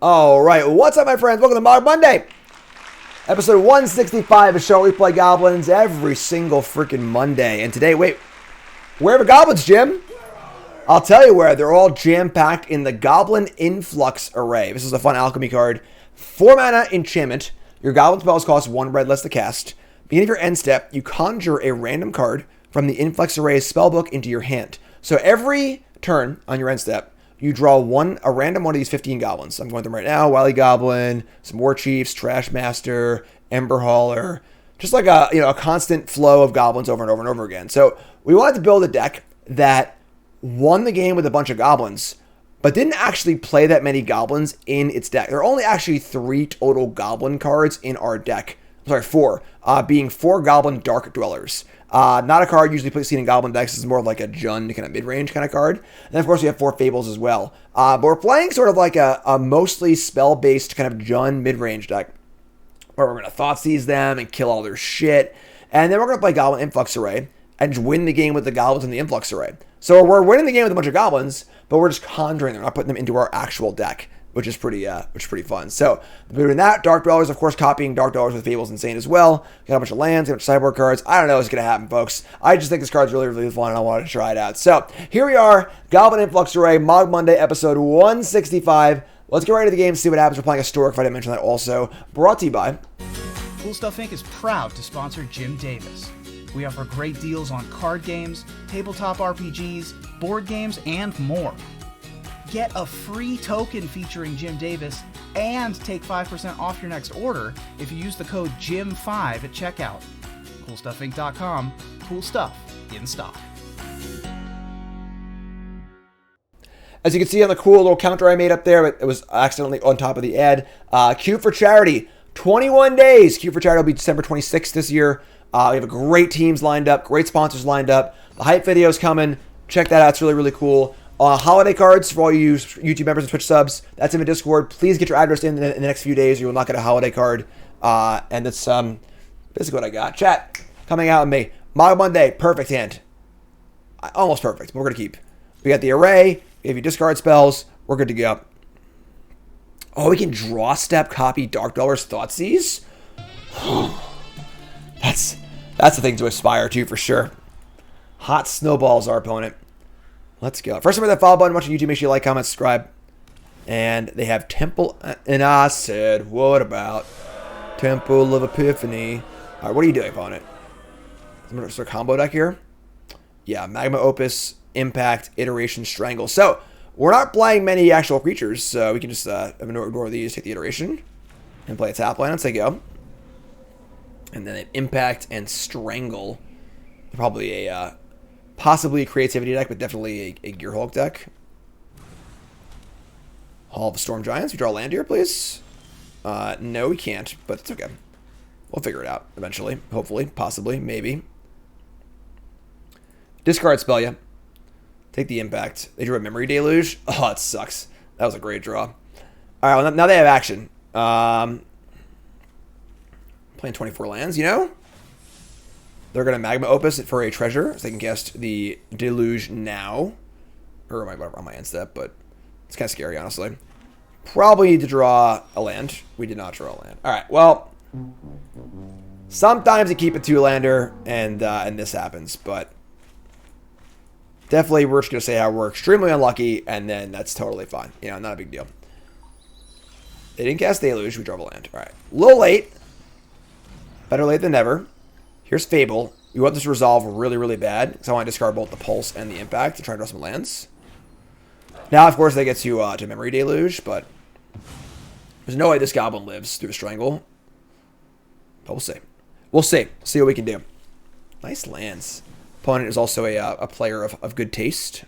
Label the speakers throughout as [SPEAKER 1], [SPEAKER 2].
[SPEAKER 1] All right, what's up, my friends? Welcome to Mogg Monday, episode 165, a show where we play Goblins every single freaking Monday. And today, wait, where are the Goblins, Jim? I'll tell you where. They're all jam-packed in the Goblin Influx Array. This is a fun alchemy card. 4 mana enchantment. Your Goblin spells cost 1 red less to cast. Beginning of your end step, you conjure a random card from the Influx Array's spellbook into your hand. So every turn on your end step, you draw a random one of these 15 goblins. I'm going through them right now. Wily Goblin, some War Chiefs, Trash Master, Ember Hauler. Just like a constant flow of goblins over and over and over again. So we wanted to build a deck that won the game with a bunch of goblins, but didn't actually play that many goblins in its deck. There are only actually 3 total goblin cards in our deck. I'm sorry, 4. Being 4 Goblin Dark-Dwellers. Not a card usually seen in Goblin decks. This is more of like a Jund kind of mid-range kind of card. And then, of course, we have 4 Fables as well. But we're playing sort of like a mostly spell-based kind of Jund mid-range deck, where we're going to Thoughtseize them and kill all their shit. And then we're going to play Goblin Influx Array and just win the game with the goblins in the Influx Array. So we're winning the game with a bunch of goblins, but we're just conjuring them, not putting them into our actual deck, which is pretty fun. So between that, Dark Dwellers, of course, copying Dark Dwellers with Fable's insane as well. Got a bunch of lands, got a bunch of sideboard cards. I don't know what's going to happen, folks. I just think this card's really, really fun, and I wanted to try it out. So here we are, Goblin Influx Array, Mogg Monday, episode 165. Let's get right into the game, see what happens. We're playing Historic, if I didn't mention that also. Brought to you by
[SPEAKER 2] Cool Stuff Inc. is proud to sponsor Jim Davis. We offer great deals on card games, tabletop RPGs, board games, and more. Get a free token featuring Jim Davis and take 5% off your next order if you use the code JIM5 at checkout. CoolStuffInc.com. Cool stuff in stock.
[SPEAKER 1] As you can see on the cool little counter I made up there, it was accidentally on top of the ad. Q for Charity, 21 days. Q for Charity will be December 26th this year. We have a great teams lined up, great sponsors lined up. The hype video's coming. Check that out. It's really, really cool. Holiday cards for all you YouTube members and Twitch subs. That's in the Discord. Please get your address in the next few days. You will not get a holiday card. And that's basically what I got. Chat, coming out with me. Mogg Monday, perfect hand. Almost perfect. We're going to keep. We got the array. If you discard spells, we're good to go. Oh, we can draw step copy Dark Dweller's Thoughtseize. That's the thing to aspire to for sure. Hot snowballs our opponent. Let's go. First, remember that follow button. Watching YouTube, make sure you like, comment, subscribe. And they have Temple. And I said, what about Temple of Epiphany? All right, what are you doing, opponent? Is there a combo deck here? Yeah, Magma, Opus, Impact, Iteration, Strangle. So we're not playing many actual creatures, so we can just ignore these, take the Iteration, and play a tap land. Let's say go. And then Impact and Strangle. Probably a possibly a creativity deck, but definitely a Gearhulk deck. Hall of the Storm Giants. We draw land here, please. No, we can't, but it's okay. We'll figure it out eventually. Hopefully, possibly, maybe. Discard spell you. Take the Impact. They drew a Memory Deluge. Oh, it sucks. That was a great draw. All right, well, now they have action. Playing 24 lands, you know? They're going to Magma Opus it for a treasure, so they can cast the Deluge now. Or on my end step, but it's kind of scary, honestly. Probably need to draw a land. We did not draw a land. All right, well, sometimes you keep a 2-lander, and this happens, but definitely we're just going to say how we're extremely unlucky, and then that's totally fine. You know, not a big deal. They didn't cast Deluge. We draw a land. All right, a little late. Better late than never. Here's Fable. We want this to resolve really, really bad, because I want to discard both the Pulse and the Impact to try and draw some lands. Now, of course, they get to Memory Deluge, but there's no way this Goblin lives through a Strangle. But we'll see. We'll see. See what we can do. Nice lands. Opponent is also a player of good taste.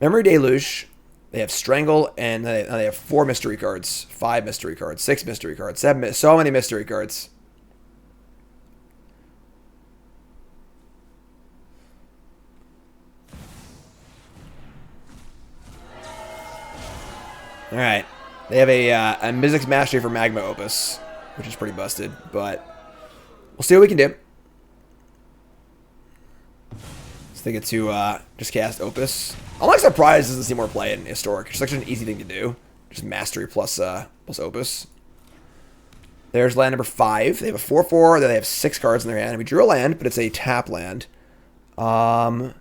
[SPEAKER 1] Memory Deluge. They have Strangle, and they have 4 mystery cards, 5 mystery cards, 6 mystery cards, 7, so many mystery cards. All right. They have a Mizzix Mastery for Magma Opus, which is pretty busted, but we'll see what we can do. So they get to just cast Opus. I'm like surprised it doesn't see more play in Historic. It's such an easy thing to do. Just Mastery plus Opus. There's land number 5. They have a 4/4. Then they have 6 cards in their hand. And we drew a land, but it's a tap land. We're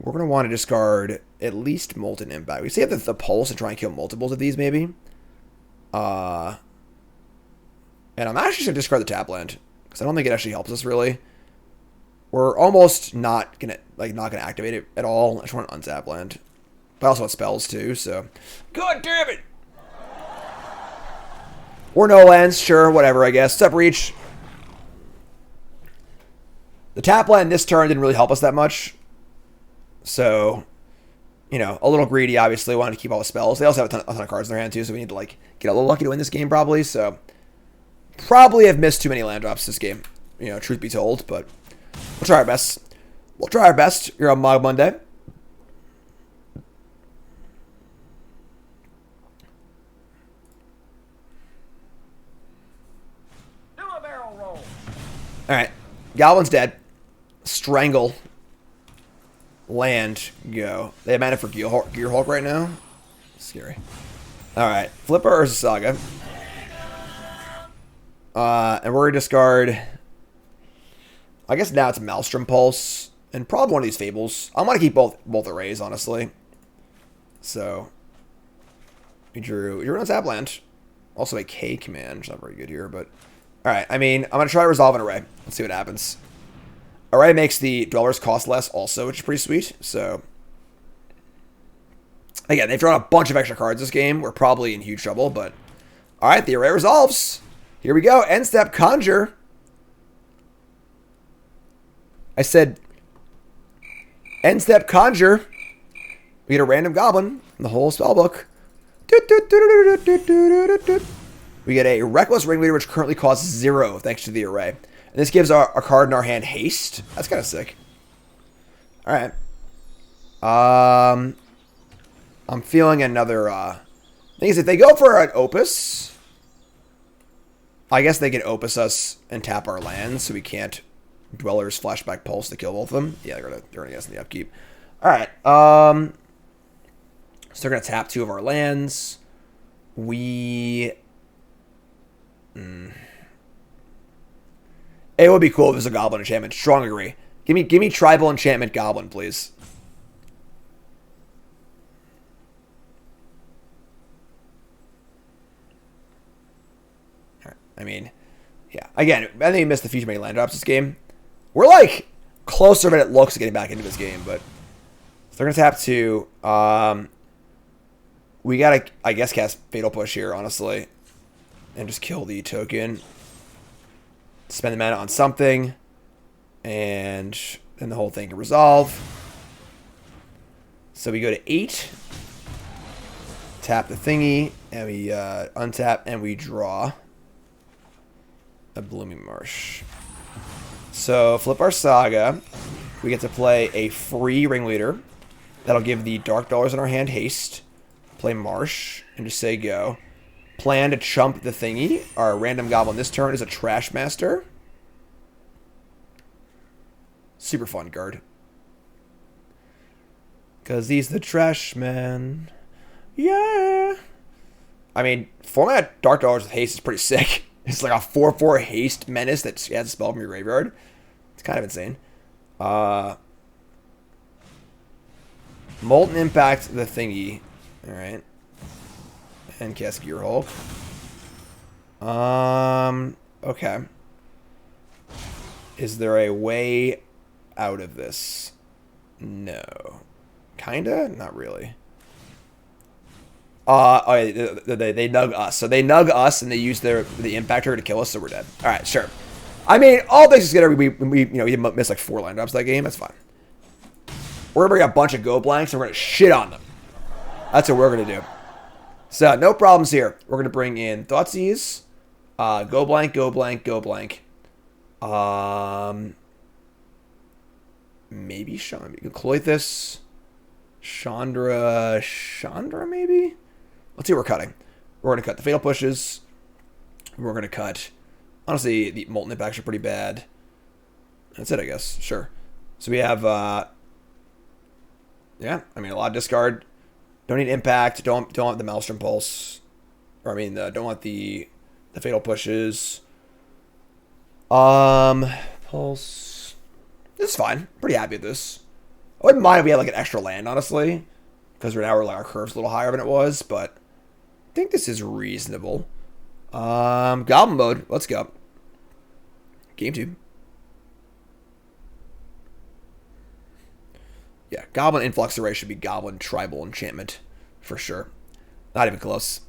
[SPEAKER 1] going to want to discard at least Molten Impact. We see have the Pulse and try and kill multiples of these, maybe. And I'm actually going to discard the tap land. Because I don't think it actually helps us, really. We're almost not going to activate it at all. I just want an untap land. But I also want spells, too, so... God damn it! Or no lands, sure, whatever, I guess. Step Reach. The tap land this turn didn't really help us that much. So, you know, a little greedy, obviously. Wanted to keep all the spells. They also have a ton of cards in their hand, too, so we need to, like, get a little lucky to win this game, probably. So, probably have missed too many land drops this game, you know, truth be told. But we'll try our best. We'll try our best. You're on Mogg Monday.
[SPEAKER 3] Do a barrel roll.
[SPEAKER 1] Alright. Goblin's dead. Strangle. Land. Go. They have mana for Gear Hulk right now. Scary. Alright. Flip our Urza Saga. And we're going to discard... I guess now it's Maelstrom Pulse. And probably one of these Fables. I want to keep both arrays, honestly. So... We drew an tap land. Also a K command, which is not very good here, but... Alright, I mean, I'm going to try to resolve an array. Let's see what happens. Array makes the Dwellers cost less also, which is pretty sweet. So, again, they've drawn a bunch of extra cards this game. We're probably in huge trouble, but... Alright, the array resolves. Here we go. End step, Conjure. I said... End step, Conjure. We get a random goblin in the whole spellbook. We get a Reckless Ringleader, which currently costs 0, thanks to the array. And this gives our card in our hand haste. That's kind of sick. Alright. I'm feeling another... thing is, if they go for an Opus... I guess they can Opus us and tap our lands, so we can't Dwellers Flashback Pulse to kill both of them. Yeah, they're gonna get us in the upkeep. Alright. So they're going to tap 2 of our lands. We... It would be cool if it was a Goblin enchantment. Strong agree. Give me Tribal Enchantment Goblin, please. Alright, I mean, yeah. Again, I think we missed the future many land drops this game. We're like closer than it looks to getting back into this game, but so they're gonna tap 2. We gotta, I guess, cast Fatal Push here, honestly, and just kill the token. Spend the mana on something, and then the whole thing can resolve. So we go to 8, tap the thingy, and we untap, and we draw a Blooming Marsh. So flip our Saga. We get to play a free Ringleader. That'll give the Dark-Dwellers in our hand haste. Play Marsh, and just say go. Plan to chump the thingy. Our random goblin this turn is a Trash Master. Super fun card. Because he's the Trash Man. Yeah. I mean, format Dark-Dwellers with haste is pretty sick. It's like a 4/4 haste menace that adds a spell from your graveyard. It's kind of insane. Molten Impact the thingy. Alright. And cast Gear Hulk. Okay. Is there a way out of this? No. Kinda? Not really. They nug us. So they nug us and they use the impactor to kill us, so we're dead. Alright, sure. I mean, all things considered, we missed like 4 line drops that game. That's fine. We're gonna bring a bunch of go blanks and we're gonna shit on them. That's what we're gonna do. So, no problems here. We're gonna bring in Thoughtseize. Go blank, go blank, go blank. Maybe Sean. Cloythus. Chandra, maybe? Let's see what we're cutting. We're going to cut the Fatal Pushes. We're going to cut... Honestly, the Molten Impacts are pretty bad. That's it, I guess. Sure. So we have, yeah, I mean, a lot of discard. Don't need impact. Don't want the Maelstrom Pulse. Or, I mean, don't want the Fatal Pushes. Pulse. This is fine. Pretty happy with this. I wouldn't mind if we had, like, an extra land, honestly. Because right now like, our curve's a little higher than it was, but I think this is reasonable. Goblin Mode. Let's go. Game 2. Yeah, Goblin Influx Array should be Goblin Tribal Enchantment. For sure. Not even close.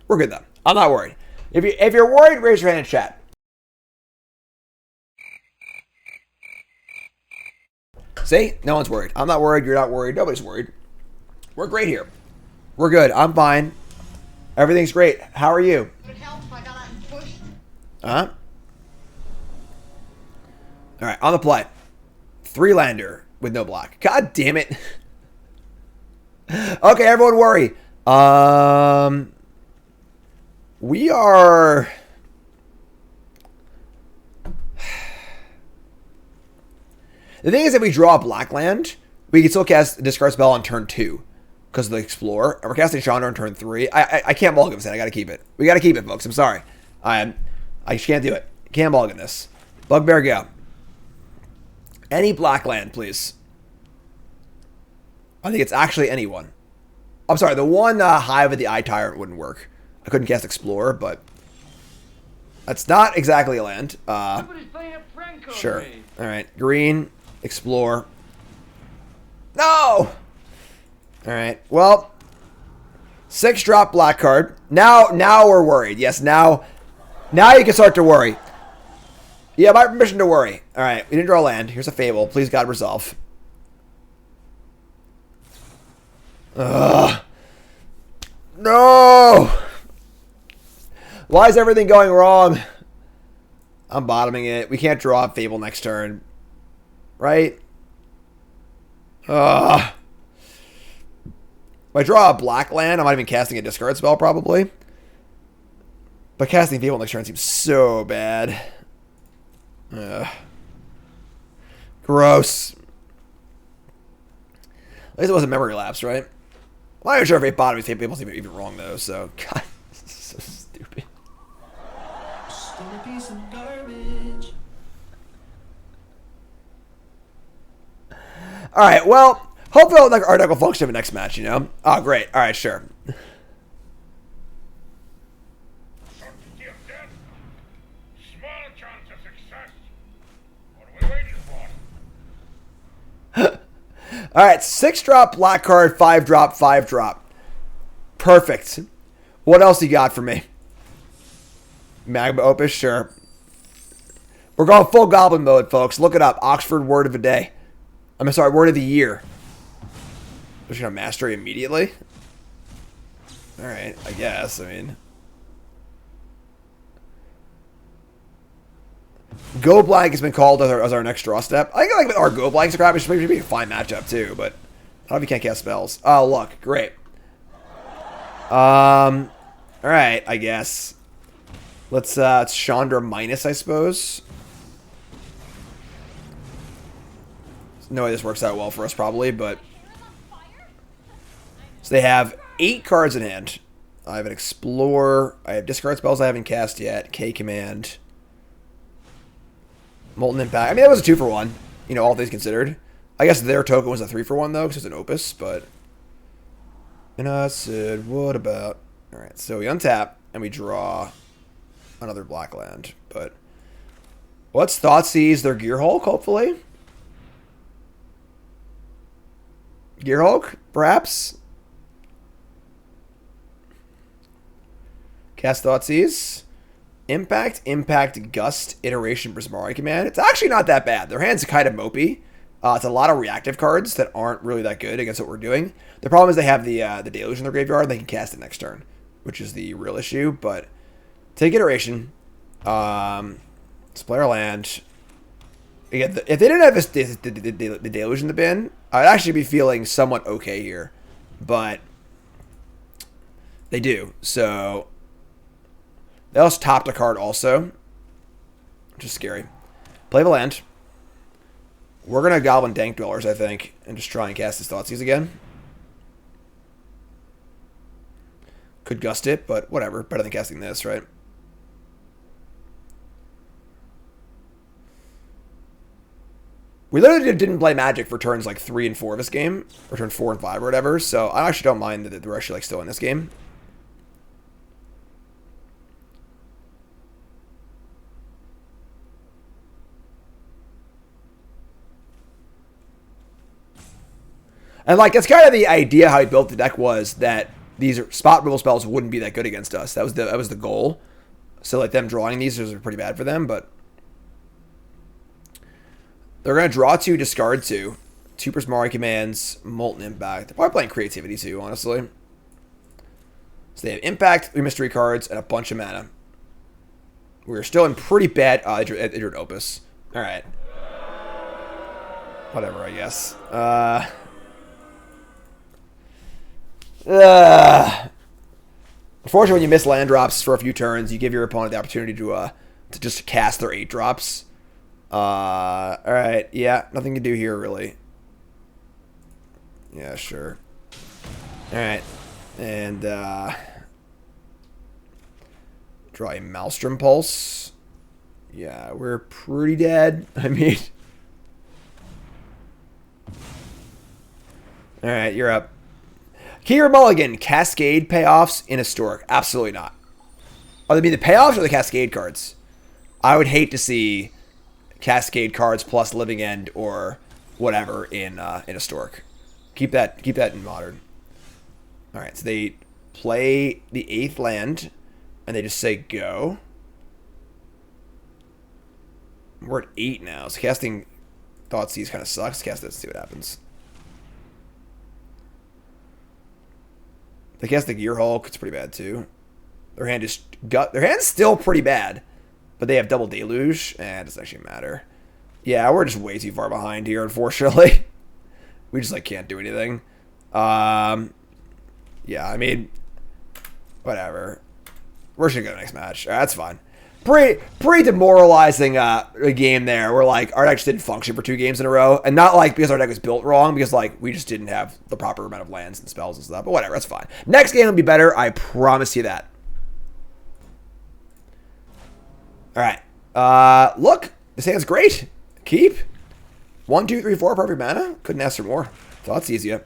[SPEAKER 1] We're good, though. I'm not worried. If you're worried, raise your hand in chat. See? No one's worried. I'm not worried. You're not worried. Nobody's worried. We're great here. We're good. I'm fine. Everything's great. How are you? All right, on the play. 3-lander with no block. God damn it. Okay, everyone worry. We are... The thing is, if we draw a black land, we can still cast a discard spell on turn 2 because of the Explorer. And we're casting Chandra on turn 3. I can't mulligan this. I got to keep it. We got to keep it, folks. I'm sorry. I just can't do it. Can't mulligan this. Bugbear, go. Any black land, please. I think it's actually anyone. I'm sorry. The one Hive of the Eye Tyrant wouldn't work. I couldn't cast Explorer, but that's not exactly a land. Sure. All right. Green. Explore. No! All right. Well, 6-drop black card. Now we're worried. Yes, now you can start to worry. Yeah, my permission to worry. All right. We didn't draw land. Here's a Fable. Please, God, resolve. Ugh. No! Why is everything going wrong? I'm bottoming it. We can't draw a Fable next turn. Right? If I draw a black land, I'm not even casting a discard spell, probably. But casting Fable next turn seems so bad. Gross. At least it wasn't memory lapse, right? Well, I'm not sure if 8 bottom Fable's even wrong, though, so... God, this is so stupid. Alright, well, hopefully our deck will function in the next match, you know? Oh, great. Alright, sure. Alright, 6-drop, black card, 5-drop, 5-drop. Perfect. What else you got for me? Magma Opus, sure. We're going full Goblin mode, folks. Look it up. Oxford Word of the Day. I'm sorry, Word of the Year. We're just going to master it immediately? Alright, I guess. I mean... Go Blank has been called as our next draw step. I think like our Go Blanks crap, it should be a fine matchup too, but I don't know if you can't cast spells. Oh, look. Great. Alright, I guess. Let's, it's Chandra minus, I suppose. No way this works out well for us, probably, but... So they have 8 cards in hand. I have an Explorer. I have discard spells I haven't cast yet. K-Command. Molten Impact. I mean, that was a 2-for-1. You know, all things considered. I guess their token was a 3-for-1, though, because it's an Opus, but... And I said, what about... Alright, so we untap, and we draw another black land, but... What's Thoughtseize? Their Gearhulk, hopefully? Gearhulk, perhaps? Cast Thoughtseize. Impact, Gust, Iteration, Prismari Command. It's actually not that bad. Their hand's kind of mopey. It's a lot of reactive cards that aren't really that good against what we're doing. The problem is they have the Deluge in their graveyard, and they can cast it next turn, which is the real issue. But take Iteration. Let's play our land. Again, if they didn't have the Deluge in the bin, I'd actually be feeling somewhat okay here. But they do. So they also topped a card also, which is scary. Play the land. We're going to Goblin Dark-Dwellers, I think, and just try and cast his Thoughtseize again. Could gust it, but whatever. Better than casting this, right? We literally didn't play Magic for turns like 3 and 4 of this game, or turn 4 and 5 or whatever, so I actually don't mind that we're actually like still in this game. And like that's kind of the idea how he built the deck, was that these spot removal spells wouldn't be that good against us. That was the goal. So like them drawing these is pretty bad for them, but they're gonna draw 2, discard 2, 2 Prismari commands, Molten Impact. They're probably playing Creativity too, honestly. So they have Impact, 3 mystery cards, and a bunch of mana. We're still in pretty bad. They drew an Opus. All right. Whatever, I guess. Unfortunately, when you miss land drops for a few turns, you give your opponent the opportunity to just cast their 8 drops. Alright, yeah, nothing to do here, really. Yeah, sure. Alright, and, draw a Maelstrom Pulse. Yeah, we're pretty dead. I mean... Alright, you're up. Key or mulligan, Cascade payoffs in Historic. Absolutely not. Are they be the payoffs or the Cascade cards? I would hate to see Cascade cards plus Living End or whatever in Historic. Keep that in Modern. All right, so they play the 8th land, and they just say go. We're at 8 now, so casting Thoughtseize kind of sucks. Cast it, see what happens. They cast the Gear Hulk. It's pretty bad too. Their hand's still pretty bad, but they have double Deluge, and it doesn't actually matter. Yeah, we're just way too far behind here, unfortunately. We just like can't do anything. Yeah, I mean, whatever. We're just gonna go to the next match. All right, that's fine. Pretty demoralizing game there. Where like our deck just didn't function for 2 games in a row, and not like because our deck was built wrong, because like we just didn't have the proper amount of lands and spells and stuff. But whatever, that's fine. Next game will be better. I promise you that. All right. Look, this hand's great. Keep 1, 2, 3, 4 perfect mana. Couldn't ask for more. Thoughtseize you.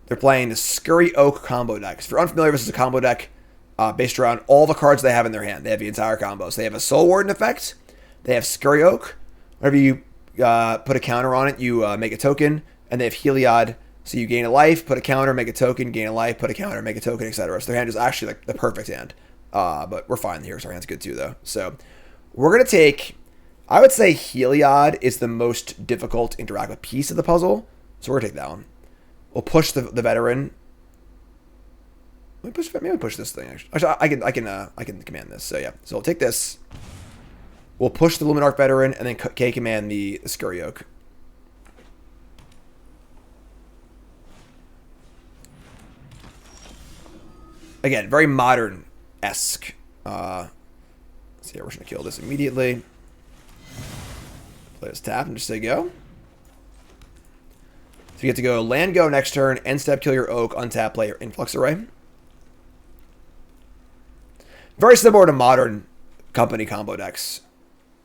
[SPEAKER 1] They're playing the Scurry Oak combo deck. If you're unfamiliar, this is a combo deck. Based around all the cards they have in their hand. They have the entire combo. So they have a Soul Warden effect. They have Scurry Oak. Whenever you put a counter on it, you make a token. And they have Heliod. So you gain a life, put a counter, make a token, gain a life, put a counter, make a token, etc. So their hand is actually like the perfect hand. But we're fine here, so our hand's good too, though. So we're going to take... I would say Heliod is the most difficult to interact with piece of the puzzle. So we're going to take that one. We'll push the veteran... Maybe push this thing, actually. I can command this. So yeah. So we'll take this. We'll push the Luminarch Veteran and then K-command the Scurry Oak. Again, very modern-esque. So yeah, we're just gonna kill this immediately. Play this tap and just say go. So you get to go land go next turn, end step kill your oak, untap, play your Influx Array. Very similar to modern company combo decks.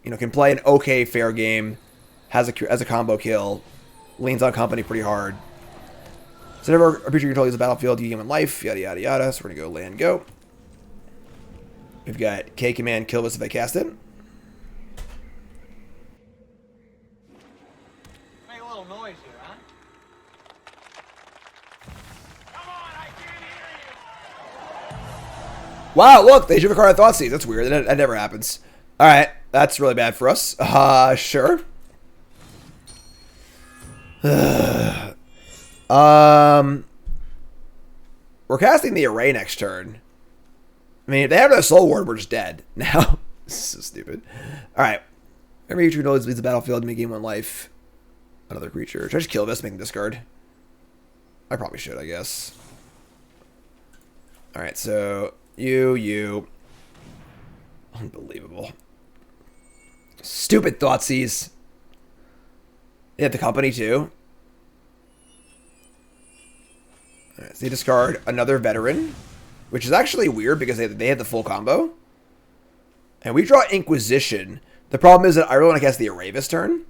[SPEAKER 1] You know, can play an okay fair game, has a combo kill, leans on company pretty hard. So whenever a creature control leaves the battlefield, you give him life, yada yada yada. So we're gonna go land go. We've got K command kill this if I cast it.
[SPEAKER 3] Make a little noise here, huh? Come on, I can't hear you.
[SPEAKER 1] Wow, look, they drew a card of Thoughtseize. That's weird. That never happens. All right, that's really bad for us. Sure. We're casting the Array next turn. I mean, if they have a Soul Ward, we're just dead. Now, this is so stupid. All right. Every creature leaves the battlefield to make gain 1 life. Another creature. Should I just kill this, make them discard? I probably should, I guess. All right, so you. Unbelievable. Stupid Thoughtseize. They have the company too. All right, so they discard another veteran, which is actually weird because they had the full combo. And we draw Inquisition. The problem is that I really want to cast the Array this turn.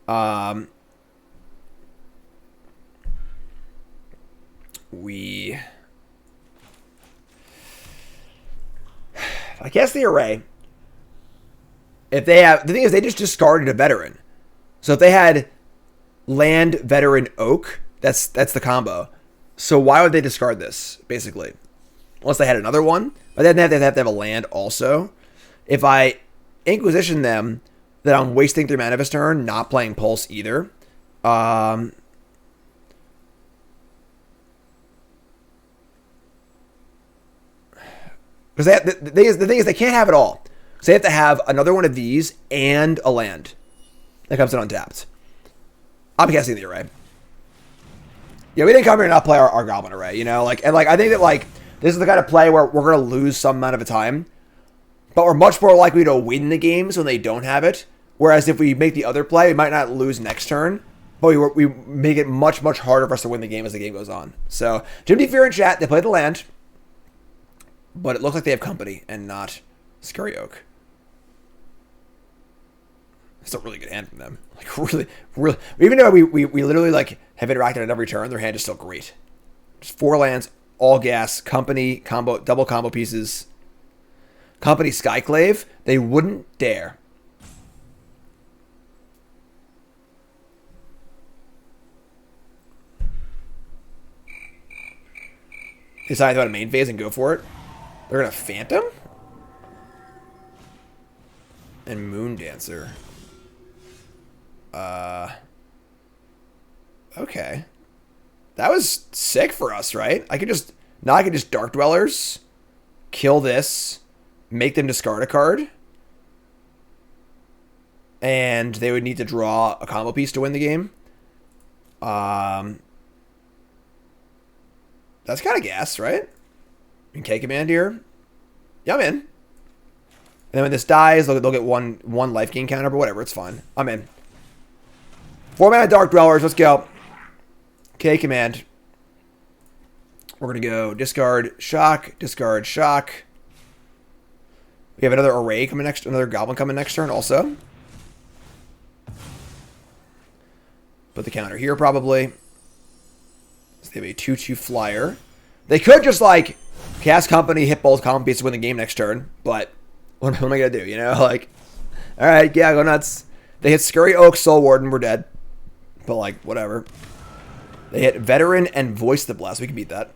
[SPEAKER 1] If I cast the Array, if they have, the thing is they just discarded a veteran. So if they had land, veteran, oak, that's the combo. So why would they discard this, basically? Unless they had another one. But then they have to have a land also. If I Inquisition them, then I'm wasting 3 mana this turn, not playing Pulse either. Because the thing is they can't have it all. So they have to have another one of these and a land that comes in untapped. I'm casting the Array. Yeah, we didn't come here to not play our Goblin Array, you know? I think that, this is the kind of play where we're going to lose some amount of the time. But we're much more likely to win the games when they don't have it. Whereas if we make the other play, we might not lose next turn. But we make it much, much harder for us to win the game as the game goes on. So, Jim D. Fear in chat, they play the land. But it looks like they have company and not Scurry Oak. It's a really good hand from them. Really. Even though we literally, have interacted on every turn, their hand is still great. Just 4 lands, all gas, company, combo, double combo pieces. Company Skyclave, they wouldn't dare. Decide about a main phase and go for it. They're going to Phantom? And Moon Dancer. Okay. That was sick for us, right? I could just Dark-Dwellers, kill this, make them discard a card, and they would need to draw a combo piece to win the game. That's kind of gas, right? And K command here. Yeah, I'm in. And then when this dies, they'll get one life gain counter, but whatever, it's fine. I'm in. 4 mana Dark-Dwellers, let's go. K command. We're going to go discard shock, discard shock. We have another Array coming next, another Goblin coming next turn also. Put the counter here probably. So they have a 2/2 flyer. They could just cast company, hit both combo pieces, win the game next turn, but what am I gonna do? You know, alright, yeah, go nuts. They hit Scurry Oak, Soul Warden, we're dead. But whatever. They hit Veteran and Voice the Blessed. We can beat that.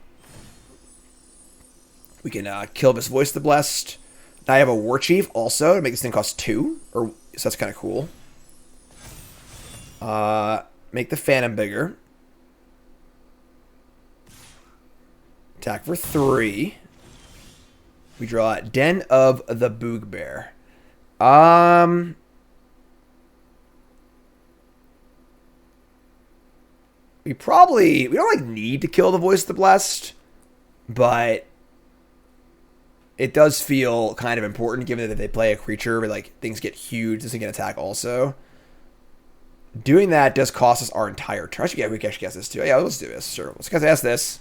[SPEAKER 1] We can kill this Voice the Blessed. Now I have a War Chief also to make this thing cost 2. So that's kind of cool. Make the Phantom bigger. Attack for 3. We draw Den of the Boogbear. We don't need to kill the Voice of the Blessed, but it does feel kind of important given that they play a creature where things get huge. This thing can attack also. Doing that does cost us our entire turn. Yeah, we can actually guess this too. Yeah, let's do this. Sure. Let's cast this.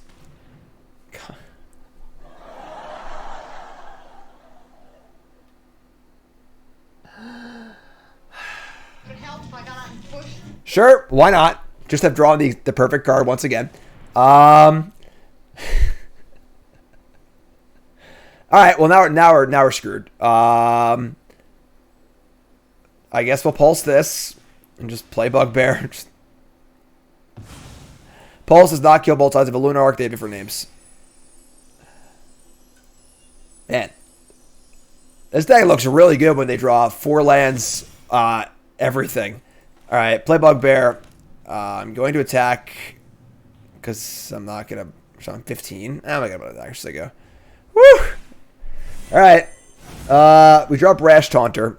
[SPEAKER 1] Sure, why not? Just have drawn the perfect card once again. All right, well now we're screwed. I guess we'll pulse this and just play Bugbear. Pulse does not kill both sides of a Lunarch. They have different names. Man, this deck looks really good when they draw 4 lands, everything. All right, play Bugbear. I'm going to attack because I'm not going to... So I'm 15. I'm not going to attack. Just go. Woo! All right. We draw Brash Taunter.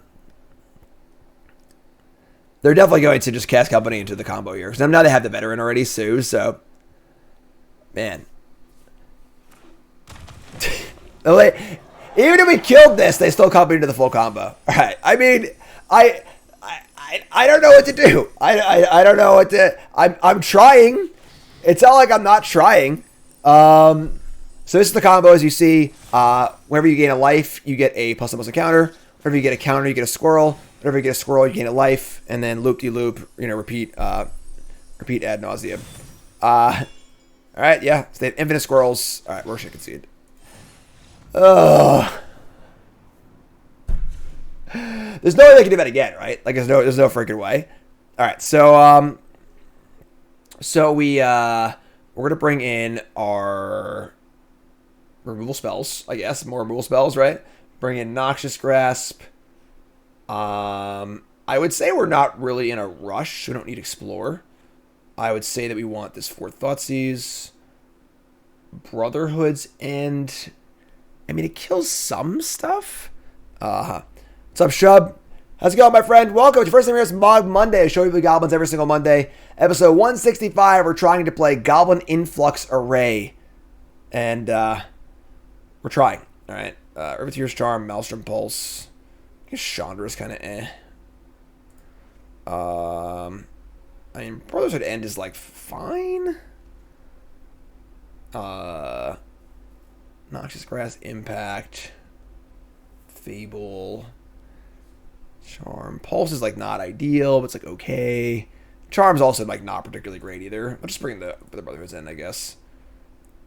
[SPEAKER 1] They're definitely going to just cast Company into the combo here. Because now they have the Veteran already, Sue. So, man. Even if we killed this, they still Company into the full combo. All right. I mean, I don't know what to do. I don't know what to. I'm trying. It's not like I'm not trying. So this is the combo. As you see, whenever you gain a life, you get a +1/+1 counter. Whenever you get a counter, you get a squirrel. Whenever you get a squirrel, you gain a life, and then loop-de-loop. Repeat ad nauseum. All right, yeah. So they have infinite squirrels. All right, where should I concede? Ugh. There's no way they can do that again, right? Like there's no freaking way. All right, so we're gonna bring in our removal spells, I guess. More removal spells, right? Bring in Noxious Grasp. I would say we're not really in a rush. We don't need Explore. I would say that we want this Fourth Thoughtseize, Brotherhood's End. I mean, it kills some stuff. What's up, Shub? How's it going, my friend? Welcome. It's your first time here. It's Mogg Monday. I show you the Goblins every single Monday. Episode 165. We're trying to play Goblin Influx Array. And we're trying. All right. Riveteer's Charm, Maelstrom Pulse. I guess Chandra's kind of eh. I mean, Brotherhood End is like fine. Noxious Grass, Impact, Fable, Charm. Pulse is like not ideal, but it's like okay. Charm's also like not particularly great either. I'll just bring the Brotherhood's End, I guess.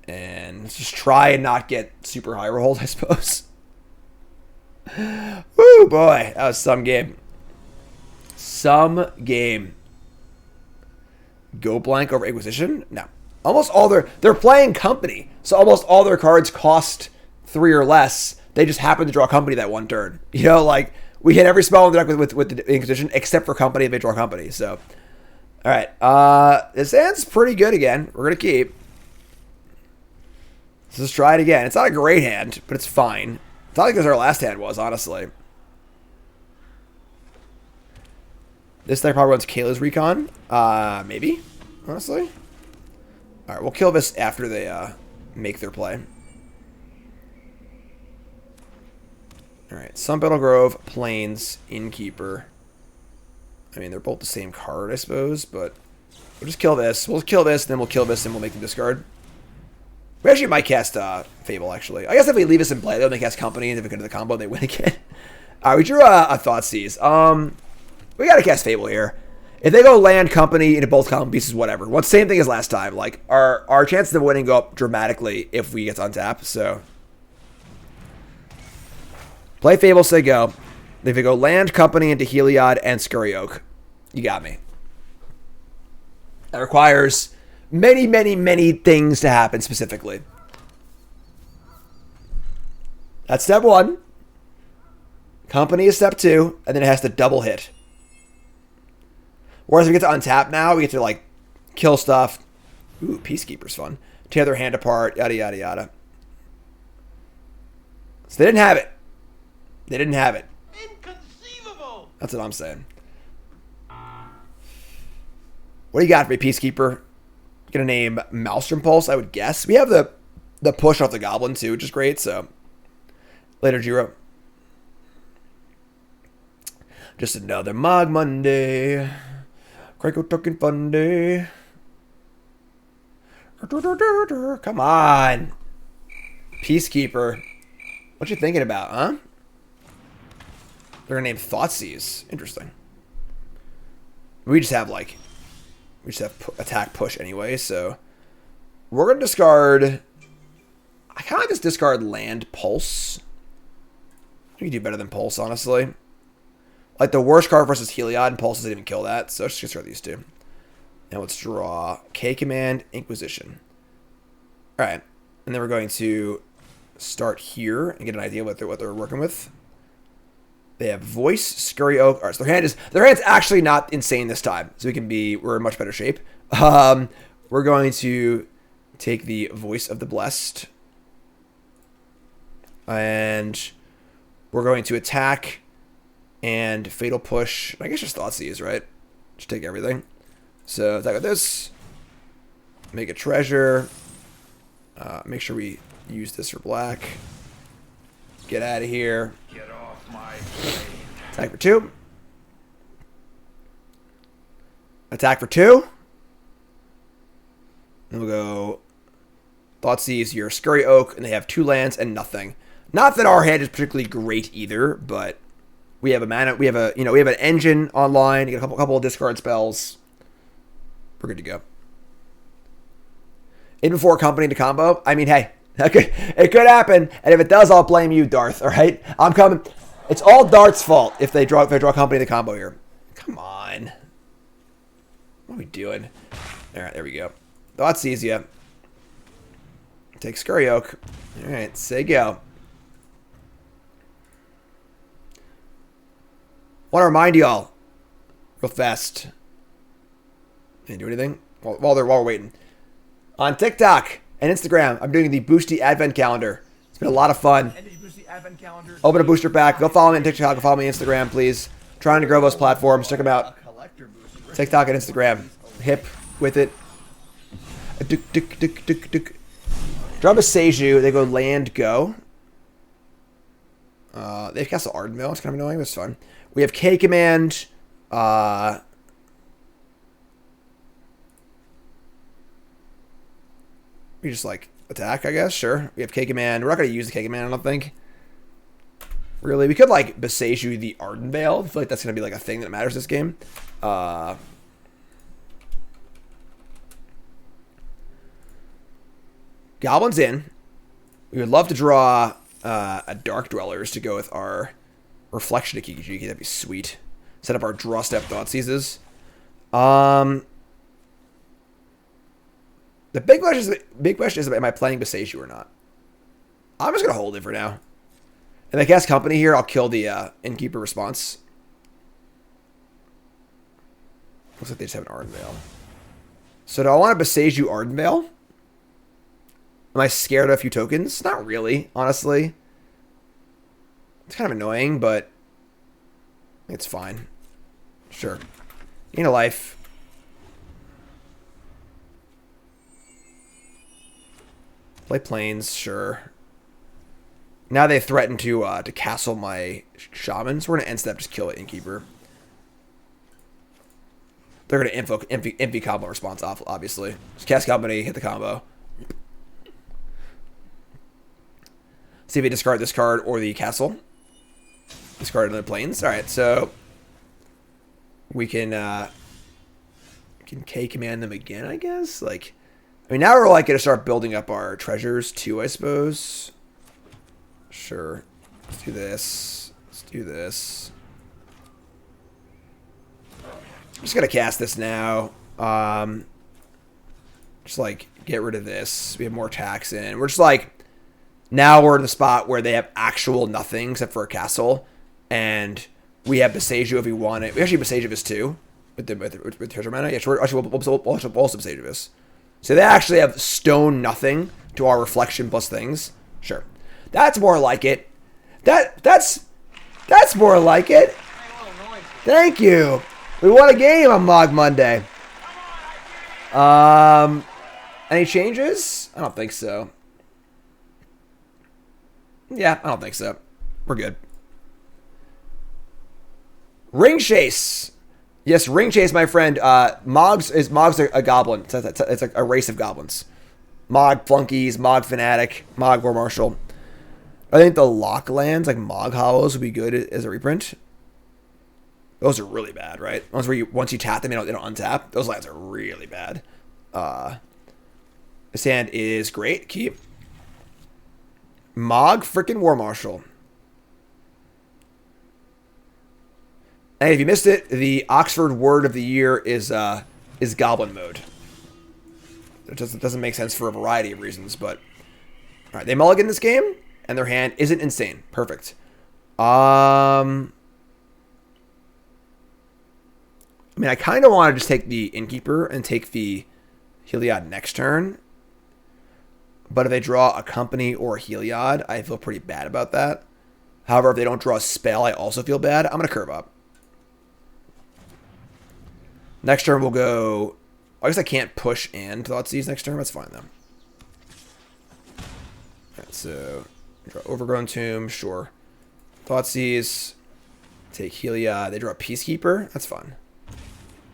[SPEAKER 1] And let's just try and not get super high rolled, I suppose. Woo, boy. That was some game. Some game. Go blank over Inquisition? No. Almost all they're playing Company. So almost all their cards cost 3 or less. They just happen to draw Company that one turn. You know, like, we hit every spell in the deck with the Inquisition, except for Company if they draw Company. So, all right. This hand's pretty good again. We're going to keep. Let's just try it again. It's not a great hand, but it's fine. It's not like as our last hand was, honestly. This deck probably runs Kayla's Recon. Maybe, honestly. All right, we'll kill this after they make their play. All right, Sunbattle Grove, Plains, Innkeeper. I mean, they're both the same card, I suppose, but we'll just kill this. We'll kill this, and then we'll kill this, and we'll make them discard. We actually might cast Fable, actually. I guess if we leave this in play, they'll they cast Company, and if we go to the combo, they win again. All right, we drew a Thoughtseize. We got to cast Fable here. If they go land, Company into both combo pieces, whatever. Well, same thing as last time. Like, our chances of winning go up dramatically if we get to untap, so. Play Fable, say go. If they go land, Company into Heliod and Scurry Oak. You got me. That requires many, many, many things to happen specifically. That's step 1. Company is step 2, and then it has to double hit. Whereas we get to untap now, we get to like kill stuff. Ooh, Peacekeeper's fun. Tear their hand apart, yada, yada, yada. So they didn't have it. They didn't have it.
[SPEAKER 3] Inconceivable!
[SPEAKER 1] That's what I'm saying. What do you got for me, Peacekeeper? Gonna name Maelstrom Pulse, I would guess. We have the push off the Goblin too, which is great, so. Later, Jiro. Just another Mogg Monday. Crackle Tucking Fun Day. Come on. Peacekeeper. What you thinking about, huh? They're gonna name Thoughtseize. Interesting. We just have attack push anyway, so we're gonna discard. I kind of like this discard land Pulse. We can do better than Pulse, honestly. Like the worst card versus Heliod, and Pulse doesn't even kill that, so let's just discard these two. Now let's draw K Command, Inquisition. All right, and then we're going to start here and get an idea what they're working with. They have Voice, Scurry Oak. All right, so their hand's actually not insane this time, so we're in much better shape. We're going to take the Voice of the Blessed, and we're going to attack and Fatal Push. I guess just Thoughtseize, right? Just take everything. So attack with this. Make a treasure. Make sure we use this for black. Get out of here.
[SPEAKER 4] Get off my plane.
[SPEAKER 1] Attack for 2. Attack for 2. And we'll go Thoughtseize your Scurry Oak, and they have 2 lands and nothing. Not that our hand is particularly great either, but we have a mana. We have a we have an engine online. You get a couple of discard spells. We're good to go. In before company to combo. I mean, hey, it could happen, and if it does, I'll blame you, Darth. All right, I'm coming. It's all Darth's fault if they draw company to combo here. Come on, what are we doing? All right, there we go. Thoughtseize ya. Take Scurry Oak. All right, say go. Want to remind y'all, real fast. Didn't do anything while we're waiting. On TikTok and Instagram, I'm doing the Boosty Advent Calendar. It's been a lot of fun. Open a booster pack. Go follow me on TikTok. Go follow me on Instagram, please. Trying to grow those platforms. Check them out. TikTok and Instagram. Hip with it. Draw a Seiju. They go land, go. They cast the Ardenvale. It's kind of annoying, but it's fun. We have K Command. We just like attack, I guess. Sure. We have K Command. We're not going to use the K Command, I don't think. Really. We could like Beseiju the Ardenvale. I feel like that's going to be like a thing that matters this game. Goblins in. We would love to draw a Dark-Dwellers to go with our Reflection of Kiki-Jiki. That'd be sweet. Set up our draw step Thoughtseizes. The big question is, am I playing Beseiju or not? I'm just going to hold it for now. If I cast Company here, I'll kill the Innkeeper response. Looks like they just have an Ardenvale. So do I want to Beseiju Ardenvale? Am I scared of a few tokens? Not really, honestly. It's kind of annoying, but it's fine. Sure. Gain a life. Play Plains, sure. Now they threaten to castle my Shaman, so we're going to end step, just kill it, Innkeeper. They're going to invoke Envy combo response off, obviously. Just cast Company, hit the combo. See if they discard this card or the castle. Discard another Plains. Alright, so we can K command them again, I guess. Like, I mean, now we're like gonna start building up our treasures too, I suppose. Sure. Let's do this. Let's do this. I'm just gonna cast this now. Just like get rid of this. We have more tax in. We're just like, now we're in the spot where they have actual nothing except for a castle, and we have Beseiju if we want it. We actually Beseiju this too with treasure mana. Yeah, sure. Actually, we'll also Beseiju this. So they actually have stone nothing to our reflection plus things. Sure, that's more like it. That's more like it. Thank you. We won a game on Mogg Monday. Any changes? I don't think so. Yeah, I don't think so. We're good. Ring Chase. Yes, Ring Chase, my friend. Mogg's a goblin. It's a race of goblins. Mogg Flunkies, Mogg Fanatic, Mogg War Marshal. I think the lock lands, like Mogg Hollows, would be good as a reprint. Those are really bad, right? Once you tap them, they don't untap. Those lands are really bad. This hand is great. Keep. Mogg freaking War Marshal. And if you missed it, the Oxford word of the year is Goblin Mode. It doesn't make sense for a variety of reasons, but all right, they mulligan this game, and their hand isn't insane. Perfect. I mean, I kind of want to just take the Innkeeper and take the Heliod next turn. But if they draw a Company or a Heliod, I feel pretty bad about that. However, if they don't draw a spell, I also feel bad. I'm going to curve up. Next turn we'll go... I guess I can't push and Thoughtseize next turn. That's fine, though. Alright, so... Draw Overgrown Tomb, sure. Thoughtseize. Take Heliod. They draw a Peacekeeper. That's fun.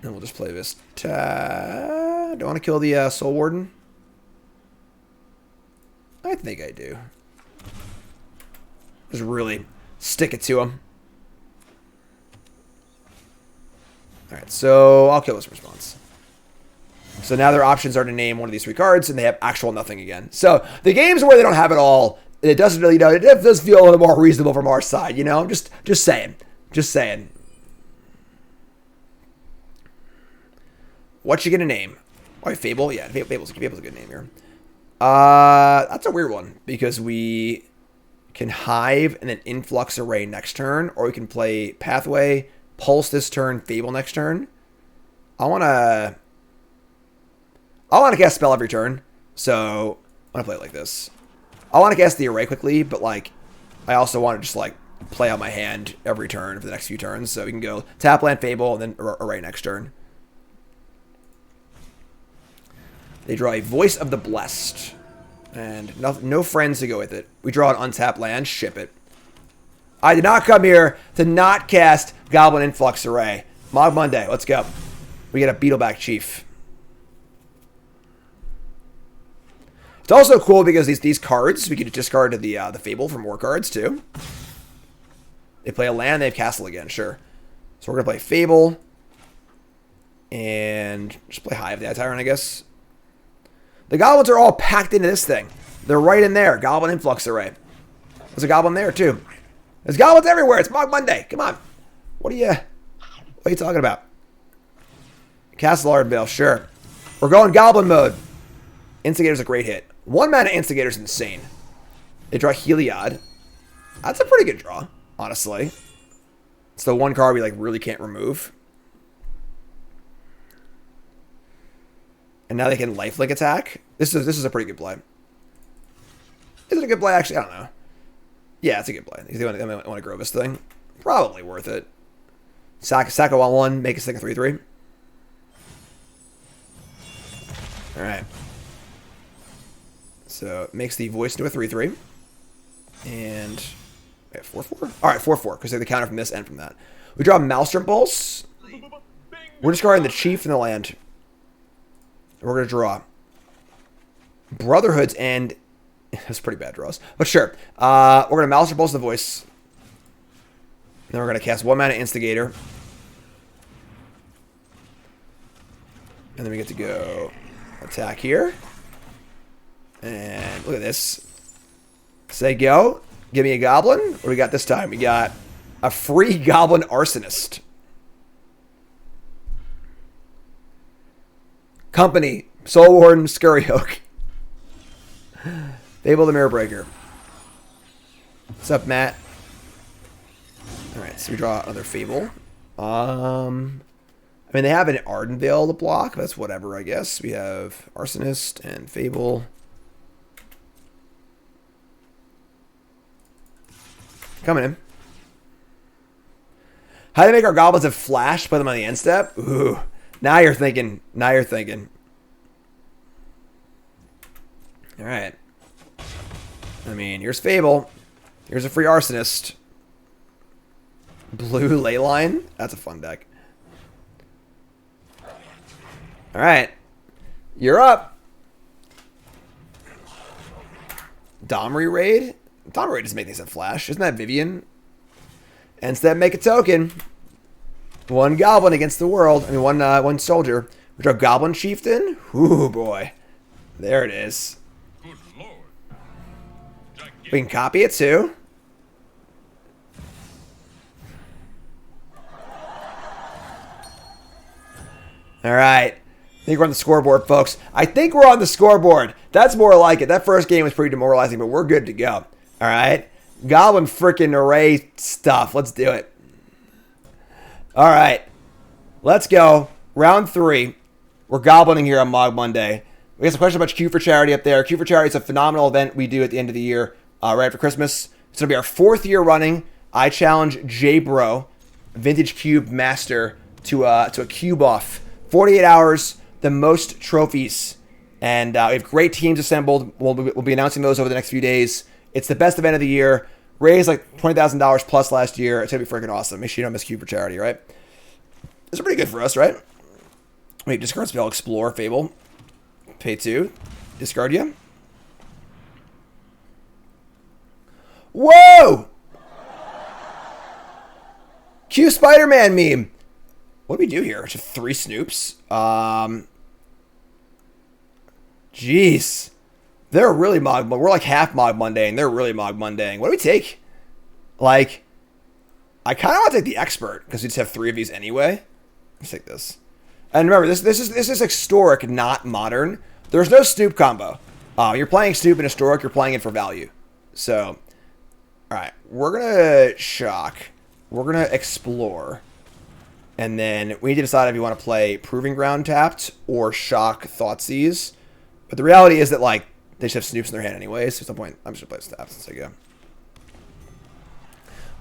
[SPEAKER 1] And we'll just play this. Do I want to kill the Soul Warden? I think I do. Just really stick it to him. Alright, so I'll kill this response. So now their options are to name one of these 3 cards, and they have actual nothing again. So the games where they don't have it all, it doesn't really, it does feel a little more reasonable from our side, you know? I'm just saying. Just saying. What you gonna name? Oh, Fable? Yeah, Fable's a good name here. That's a weird one, because we can Hive and then Influx Array next turn, or we can play Pathway, Pulse this turn, Fable next turn. I wanna cast spell every turn, so I'm gonna play it like this. I want to cast the Array quickly, but like, I also want to just like play out my hand every turn for the next few turns, so we can go tap land Fable and then Array next turn. They draw a Voice of the Blessed, and no friends to go with it. We draw an untapped land, ship it. I did not come here to not cast Goblin Influx Array. Mogg Monday, let's go. We get a Beetleback Chief. It's also cool because these cards, we can discard to the Fable for more cards too. They play a land, they have Castle again, sure. So we're going to play Fable. And just play Hive the Tyrant, I guess. The Goblins are all packed into this thing. They're right in there. Goblin Influx Array. There's a Goblin there too. There's Goblins everywhere. It's Mogg Monday. Come on. What are you talking about? Castle Ardvale, sure. We're going Goblin Mode. Instigator's a great hit. 1 mana Instigator's insane. They draw Heliod. That's a pretty good draw, honestly. It's the one card we like really can't remove. And now they can lifelink attack. This is a pretty good play. Is it a good play? Actually, I don't know. Yeah, it's a good play. They want to grow this thing. Probably worth it. Sack a 1/1, make a thing a 3/3. All right. So it makes the Voice into a 3/3. And 4/4. All right, 4/4 because they have the counter from this and from that. We draw Maelstrom Pulse. We're discarding the Chief and the land. We're going to draw Brotherhoods and... That's pretty bad draws. But sure. We're going to Maelstrom Pulse the Voice. Then we're going to cast 1 mana Instigator. And then we get to go attack here. And look at this. Say go. Give me a Goblin. What do we got this time? We got a free Goblin Arsonist. Company, Soul Warden, Scurryhook. Fable the Mirror Breaker. What's up, Matt? Alright, so we draw another Fable. I mean, they have an Ardenvale to block. That's whatever, I guess. We have Arsonist and Fable. Coming in. How do they make our Goblins have Flash? Put them on the end step? Ooh. Now you're thinking. Now you're thinking. All right. I mean, here's Fable. Here's a free Arsonist. Blue Leyline. That's a fun deck. All right. You're up. Domri Raid. Domri Raid doesn't make things have Flash. Isn't that Vivian? Instead, make a token. 1 Goblin against the world. I mean, one soldier. We draw Goblin Chieftain. Ooh, boy. There it is.
[SPEAKER 3] Good lord.
[SPEAKER 1] We can copy it, too. All right. I think we're on the scoreboard, folks. I think we're on the scoreboard. That's more like it. That first game was pretty demoralizing, but we're good to go. All right. Goblin freaking Array stuff. Let's do it. All right. Let's go. Round 3. We're goblining here on Mogg Monday. We got some questions about Q for Charity up there. Q for Charity is a phenomenal event we do at the end of the year, right after Christmas. It's going to be our 4th year running. I challenge J-Bro, Vintage Cube Master, to a cube off. 48 hours, the most trophies. And we have great teams assembled. We'll be announcing those over the next few days. It's the best event of the year. Raised like $20,000 plus last year. It's going to be freaking awesome. Make sure you don't miss Cube for Charity, right? It's pretty good for us, right? Wait, discard spell, explore, Fable. Pay 2. Discard you. Whoa! Q Spider-Man meme. What do we do here? Just 3 Snoops. Jeez. They're really Mogg. We're like half Mogg Monday, and they're really Mogg Monday. What do we take? Like, I kind of want to take the Expert, because we just have 3 of these anyway. Let's take this. And remember, this is historic, not modern. There's no Snoop combo. You're playing Snoop and historic, you're playing it for value. So, alright, we're going to shock. We're going to explore. And then we need to decide if you want to play Proving Ground tapped or shock Thoughtseize. But the reality is that, like, they just have Snoops in their hand anyways. So at some point, I'm just going to play tapped since I go.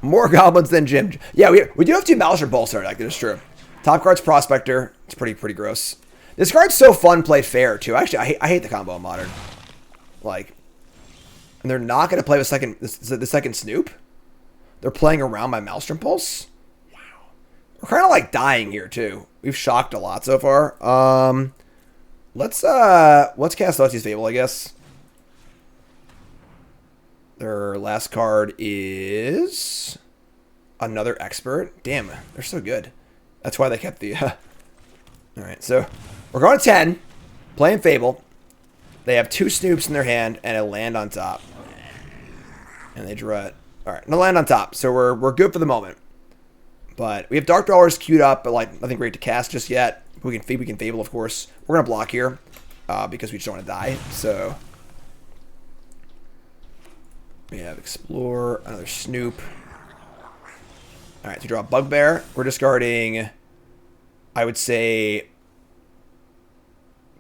[SPEAKER 1] More Goblins than Jim. Yeah, we do have 2 Malice Pulse in our deck. That is true. Top card's Prospector. It's pretty gross. This card's so fun, play fair, too. Actually, I hate the combo in Modern. Like, and they're not going to play the second Snoop. They're playing around my Maelstrom Pulse. Wow. We're kind of like dying here, too. We've shocked a lot so far. Let's cast Thoughtseize Fable, I guess. Their last card is another Expert. Damn, they're so good. That's why they kept the... Alright, so we're going to 10. Playing Fable. They have 2 Snoops in their hand and a land on top. And they draw it. Alright, no land on top. So we're good for the moment. But we have Dark-Dwellers queued up, but like nothing great to cast just yet. We can Fable, of course. We're going to block here because we just don't want to die. So we have Explore, another Snoop. Alright, to draw a Bugbear, we're discarding, I would say,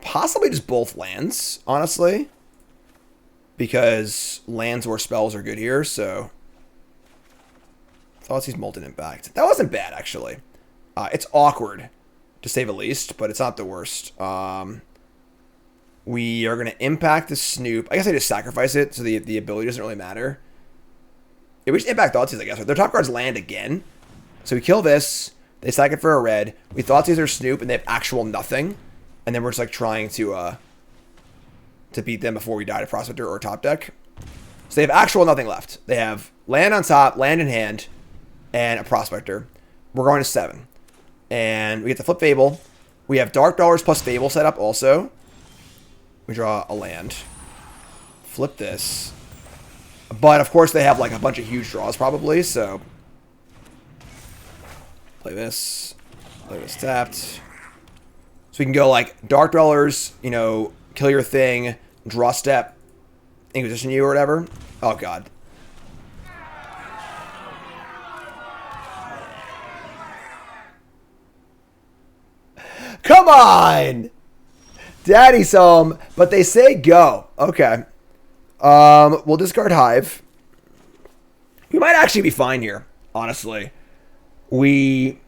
[SPEAKER 1] possibly just both lands, honestly. Because lands or spells are good here, so... Thoughtseize Molten Impact. That wasn't bad, actually. It's awkward, to say the least, but it's not the worst. We are going to impact the Snoop. I guess I just sacrifice it, so the ability doesn't really matter. Yeah, we just impact Thoughtseize, I guess. Their top cards land again. So we kill this. They sack it for a red. We Thoughtseize their Snoop, and they have actual nothing. And then we're just like trying to beat them before we die to Prospector or top deck. So they have actual nothing left. They have land on top, land in hand, and a Prospector. We're going to 7. And we get to flip Fable. We have Dark-Dwellers plus Fable set up also. We draw a land. Flip this. But, of course, they have, like, a bunch of huge draws, probably, so... Play this. Play this tapped. So we can go, like, Dark-Dwellers, you know, kill your thing, draw step, Inquisition you or whatever. Oh, God. Come on! Daddy's home, but they say go. Okay. We'll discard Hive. We might actually be fine here, honestly. We...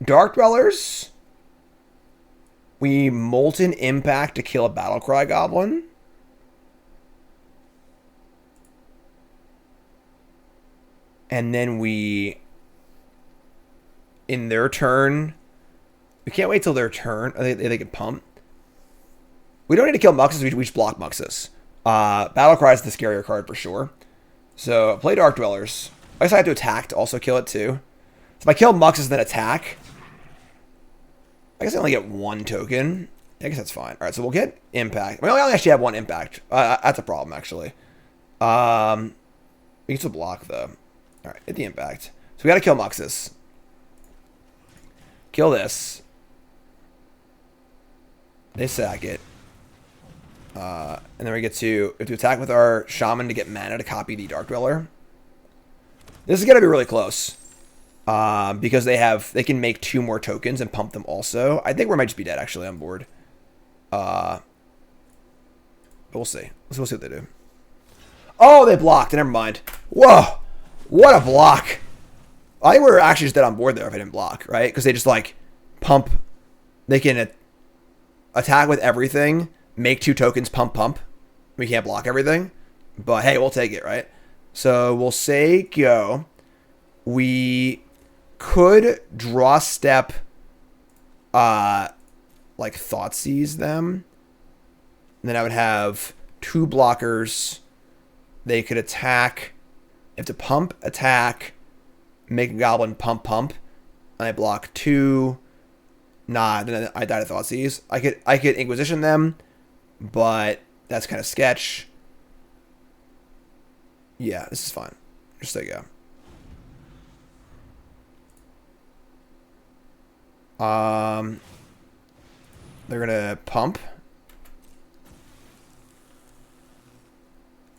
[SPEAKER 1] Dark-Dwellers. We Molten Impact to kill a Battlecry Goblin. And then we... In their turn... We can't wait till their turn. They can pump. We don't need to kill Muxus. We just block Muxus. Battlecry is the scarier card for sure. So play Dark-Dwellers. I guess I have to attack to also kill it too. So if I kill Muxus and then attack, I guess I only get 1 token. I guess that's fine. All right, so we'll get Impact. We only actually have 1 Impact. That's a problem actually. We can still block though. All right, hit the Impact. So we got to kill Muxus. Kill this. They sack it. And then we have to attack with our Shaman to get mana to copy the Dark-Dweller. This is going to be really close. Because they can make 2 more tokens and pump them also. I think we might just be dead actually on board. But we'll see. We'll see what they do. Oh, they blocked. Never mind. Whoa. What a block. I think we were actually just dead on board there if I didn't block, right? Because they just like pump. They can attack with everything, make 2 tokens, pump. We can't block everything. But hey, we'll take it, right? So we'll say go. We could draw step like Thoughtseize them. And then I would have 2 blockers. They could attack. You have to pump, attack, make a goblin pump, pump. And I block 2. Nah, then I died of Thoughtseize. I could Inquisition them, but that's kind of sketch. Yeah, this is fine. Just there you go. They're gonna pump.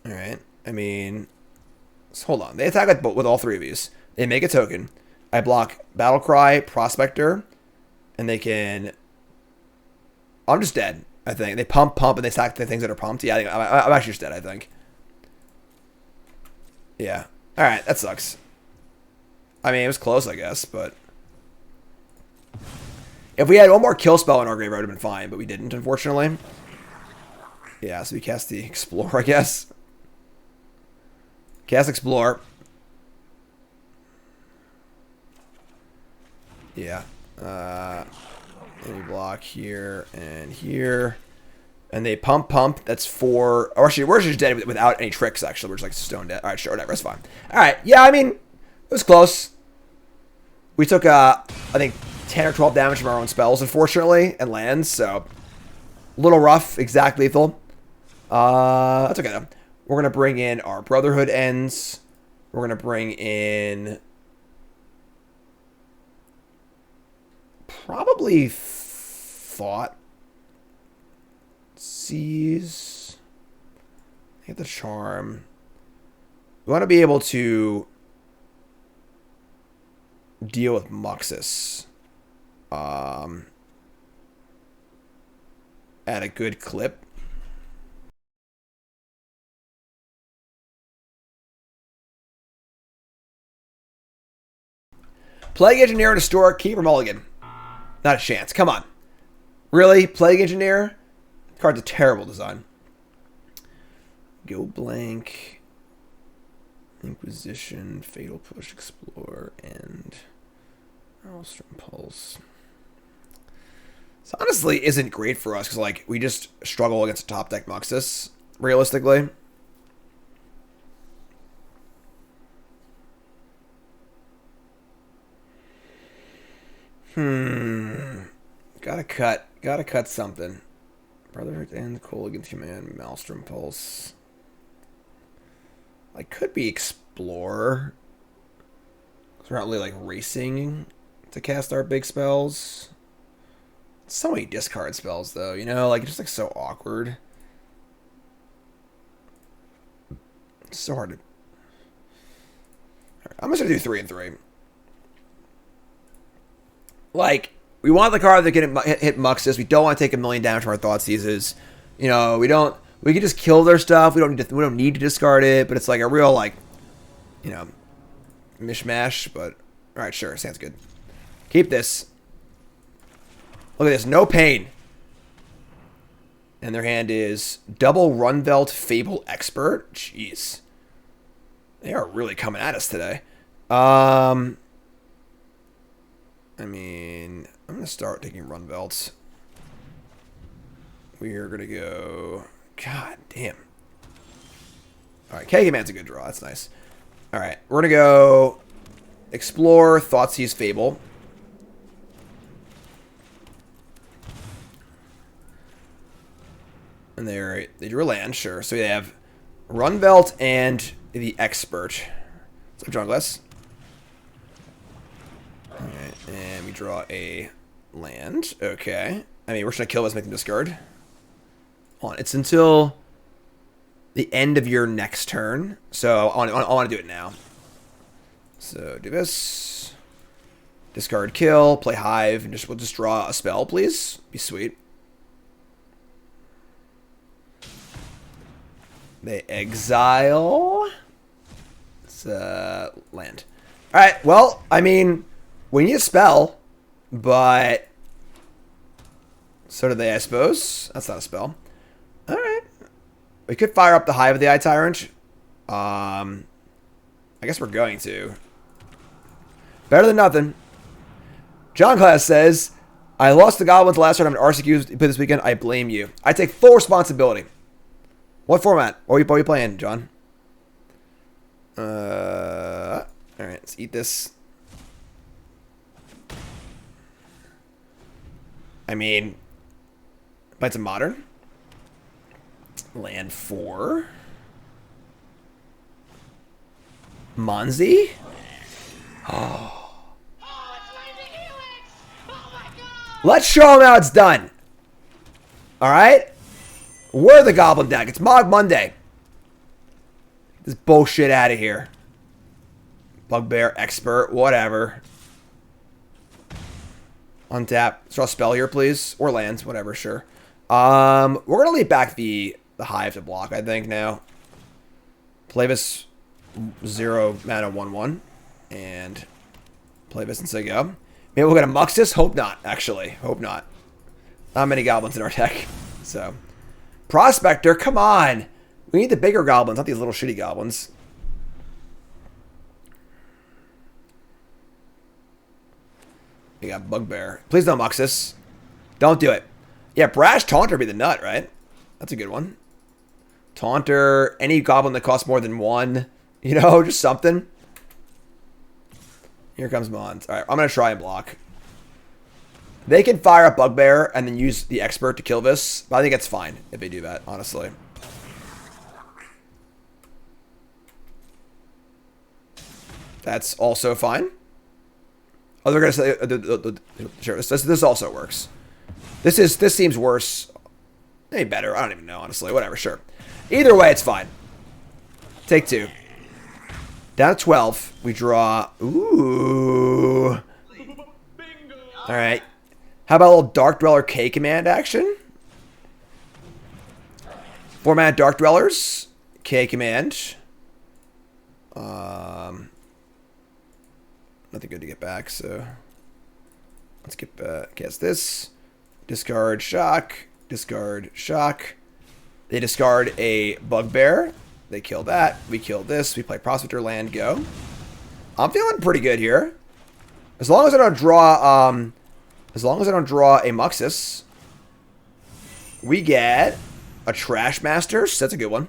[SPEAKER 1] All right. I mean, so hold on. They attack with all 3 of these. They make a token. I block Battlecry, Prospector, and they can. I'm just dead. I think they pump, and they attack the things that are pumped. Yeah, I'm actually just dead. I think. Yeah. All right. That sucks. I mean, it was close, I guess, but if we had one more kill spell in our graveyard, it would have been fine, but we didn't, unfortunately. Yeah, so we cast the Explore, I guess. Cast Explore. Yeah. Any block here and here. And they pump. That's 4. Or actually, we're just dead without any tricks, actually. We're just like stone dead. All right, sure, whatever. That's fine. All right. Yeah, I mean, it was close. We took, I think, 10 or 12 damage from our own spells, unfortunately, and lands. So, a little rough. Exact lethal. That's okay, though. We're going to bring in our Brotherhood ends. We're going to bring in probably Thought Seize. Get the Charm. We want to be able to deal with Muxus at a good clip. Plague Engineer and Historic Keeper Mulligan. Not a chance. Come on. Really? Plague Engineer? The card's a terrible design. Go blank. Inquisition, Fatal Push, Explore, and Maelstrom Pulse. This honestly isn't great for us because, like, we just struggle against a top deck Muxus, realistically. Gotta cut something. Brotherhood and Colligan's Command, Maelstrom Pulse. I could be Explorer. We're not really like racing to cast our big spells. So many discard spells though, you know, like it's just like so awkward. It's so hard to. Right, I'm just gonna do 3 and 3. Like, we want the card that can hit Muxus. We don't want to take 1,000,000 damage from our Thoughtseize. You know, we can just kill their stuff. We don't need to discard it, but it's like a real, like, you know, mishmash. But all right, sure, sounds good. Keep this. Look at this, no pain. And their hand is double Runvelt Fable Expert. Jeez, they are really coming at us today. I mean, I'm going to start taking Runvelts. We are going to go. God damn. Alright, Kega Man's a good draw. That's nice. Alright, we're going to go Explore, Thoughtseize, Fable. And they drew a land, sure. So they have Runvelt and the Expert. What's up, John Glass? Alright, and we draw a land. Okay. I mean, we're just going to kill this, make them discard. Hold on. It's until the end of your next turn. So I want to do it now. So do this. Discard, kill, play Hive, and we'll just draw a spell, please. Be sweet. They exile. It's land. Alright, well, I mean, we need a spell, but so do they, I suppose. That's not a spell. Alright. We could fire up the Hive of the Eye Tyrant. I guess we're going to. Better than nothing. John Class says, I lost the Goblins last turn. I'm an RCQ this weekend. I blame you. I take full responsibility. What format? What are you playing, John? Alright, let's eat this. I mean, playing some Modern. Land 4. Monzi? Oh. Let's show them how it's done. Alright? We're the Goblin deck. It's Mogg Monday. This bullshit out of here. Bugbear, Expert, whatever. Untap. Let's draw a spell here, please. Or lands, whatever, sure. We're going to leave back the Hive to block, I think, now. Play this 0 mana 1/1. And play this and say go. Maybe we'll get a Muxus? Hope not, actually. Hope not. Not many Goblins in our deck. So, Prospector, come on. We need the bigger Goblins, not these little shitty Goblins. We got Bugbear. Please don't Muxus. Don't do it. Yeah, Brash Taunter would be the nut, right? That's a good one. Taunter, any Goblin that costs more than 1. You know, just something. Here comes Mons. Alright, I'm going to try and block. They can fire up Bugbear and then use the Expert to kill this. But I think it's fine if they do that, honestly. That's also fine. Oh, they're going to say... sure, this also works. This seems worse. Maybe better. I don't even know, honestly. Whatever, sure. Either way, it's fine. Take 2. Down to 12. We draw... Ooh. Alright. How about a little Dark-Dweller K command action? 4 mana Dark-Dwellers. K command. Nothing good to get back, so... Let's get back. Cast this. Discard Shock. Discard Shock. They discard a Bugbear. They kill that. We kill this. We play Prospector, land, go. I'm feeling pretty good here. As long as I don't draw, a Muxus, we get a Trash Master. So that's a good one.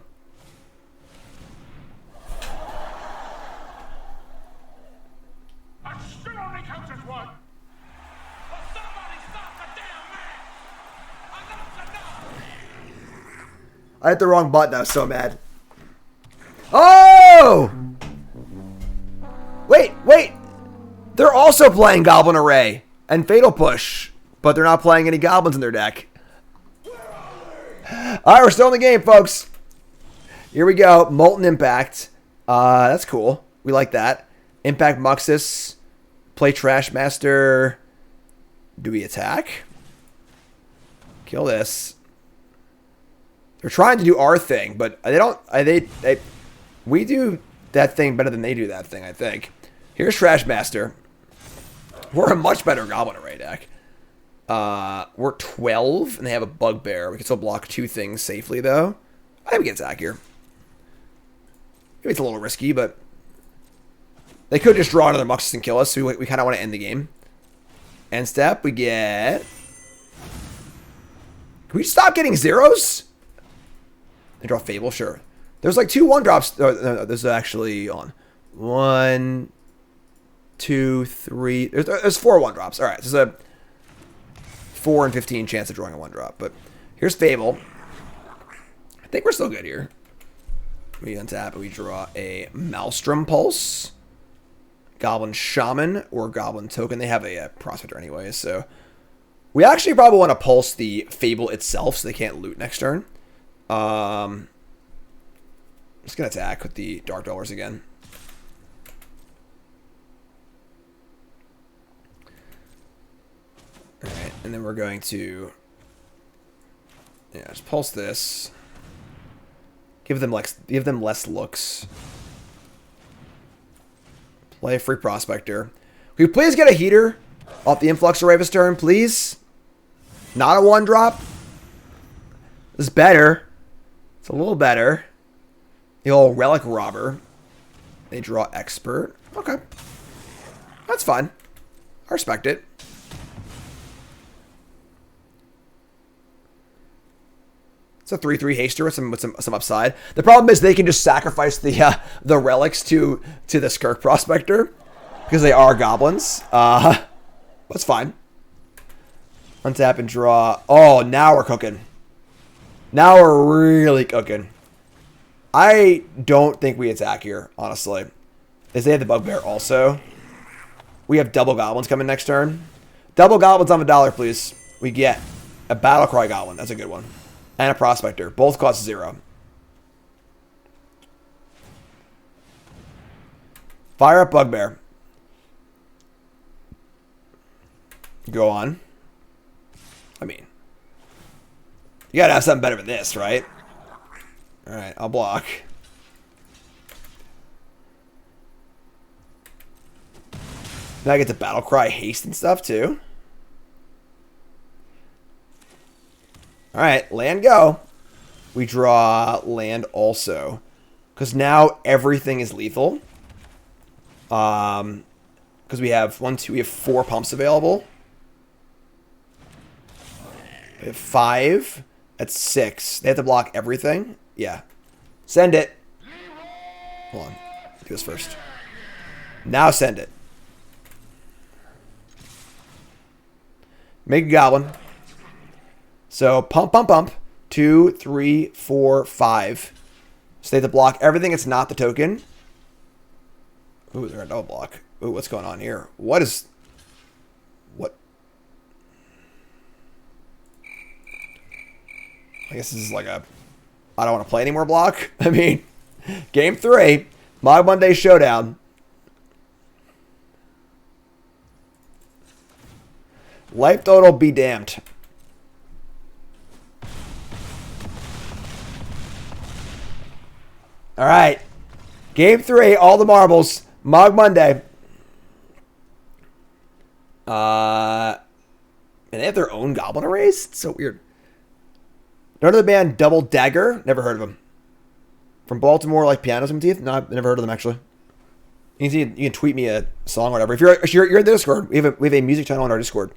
[SPEAKER 1] I hit the wrong button. I was so mad. Oh! Wait. They're also playing Goblin Array and Fatal Push, but they're not playing any Goblins in their deck. Alright, we're still in the game, folks. Here we go. Molten Impact. That's cool. We like that. Impact Muxus. Play Trash Master. Do we attack? Kill this. They're trying to do our thing, but they don't. We do that thing better than they do that thing, I think. Here's Trash Master. We're a much better Goblin Array deck. We're 12, and they have a Bugbear. We can still block 2 things safely, though. I think we can attack here. Maybe it's a little risky, but they could just draw another Muxus and kill us, so we kind of want to end the game. End step, we get... Can we stop getting zeros? They draw Fable, sure. There's like 2 1-drops. No, there's actually on 1, 2, 3. There's 4 1-drops. All right, there's a 4 in 15 chance of drawing a 1-drop. But here's Fable. I think we're still good here. We untap and we draw a Maelstrom Pulse, Goblin Shaman, or Goblin Token. They have a Prospector anyway, so we actually probably want to pulse the Fable itself so they can't loot next turn. I'm just going to attack with the Dark-Dwellers again. Alright, and then we're going to... Yeah, just pulse this. Give them less looks. Play a free Prospector. Can we please get a Heater off the Influx Array this turn, please? Not a 1-drop. This is better. It's a little better. The old Relic Robber. They draw Expert. Okay. That's fine. I respect it. It's a 3/3 haster with some upside. The problem is they can just sacrifice the relics to the Skirk Prospector because they are goblins. That's fine. Untap and draw. Oh, now we're cooking. Now we're really cooking. I don't think we attack here, honestly. As they have the Bugbear also. We have double goblins coming next turn. Double goblins on $1, please. We get a Battlecry Goblin. That's a good one. And a Prospector. Both cost 0. Fire up Bugbear. Go on. I mean, you gotta have something better than this, right? Alright, I'll block. Now I get to Battlecry haste and stuff too. Alright, land go. We draw land also. Because now everything is lethal. Because we have 4 pumps available. We have 5. That's 6. They have to block everything. Yeah. Send it. Hold on. Do this first. Now send it. Make a goblin. So pump, pump, pump. 2, 3, 4, 5. So they have to block everything. It's not the token. Ooh, they're a double block. Ooh, what's going on here? What? I guess this is like a I don't want to play any more block. I mean, game 3, Mogg Monday Showdown. Life total be damned. All right. Game 3, all the marbles. Mogg Monday. And they have their own Goblin arrays? It's so weird. None of the band Double Dagger. Never heard of them. From Baltimore, like Pianos in Teeth? No, I've never heard of them, actually. You can tweet me a song or whatever. If you're in the Discord, we have a music channel on our Discord.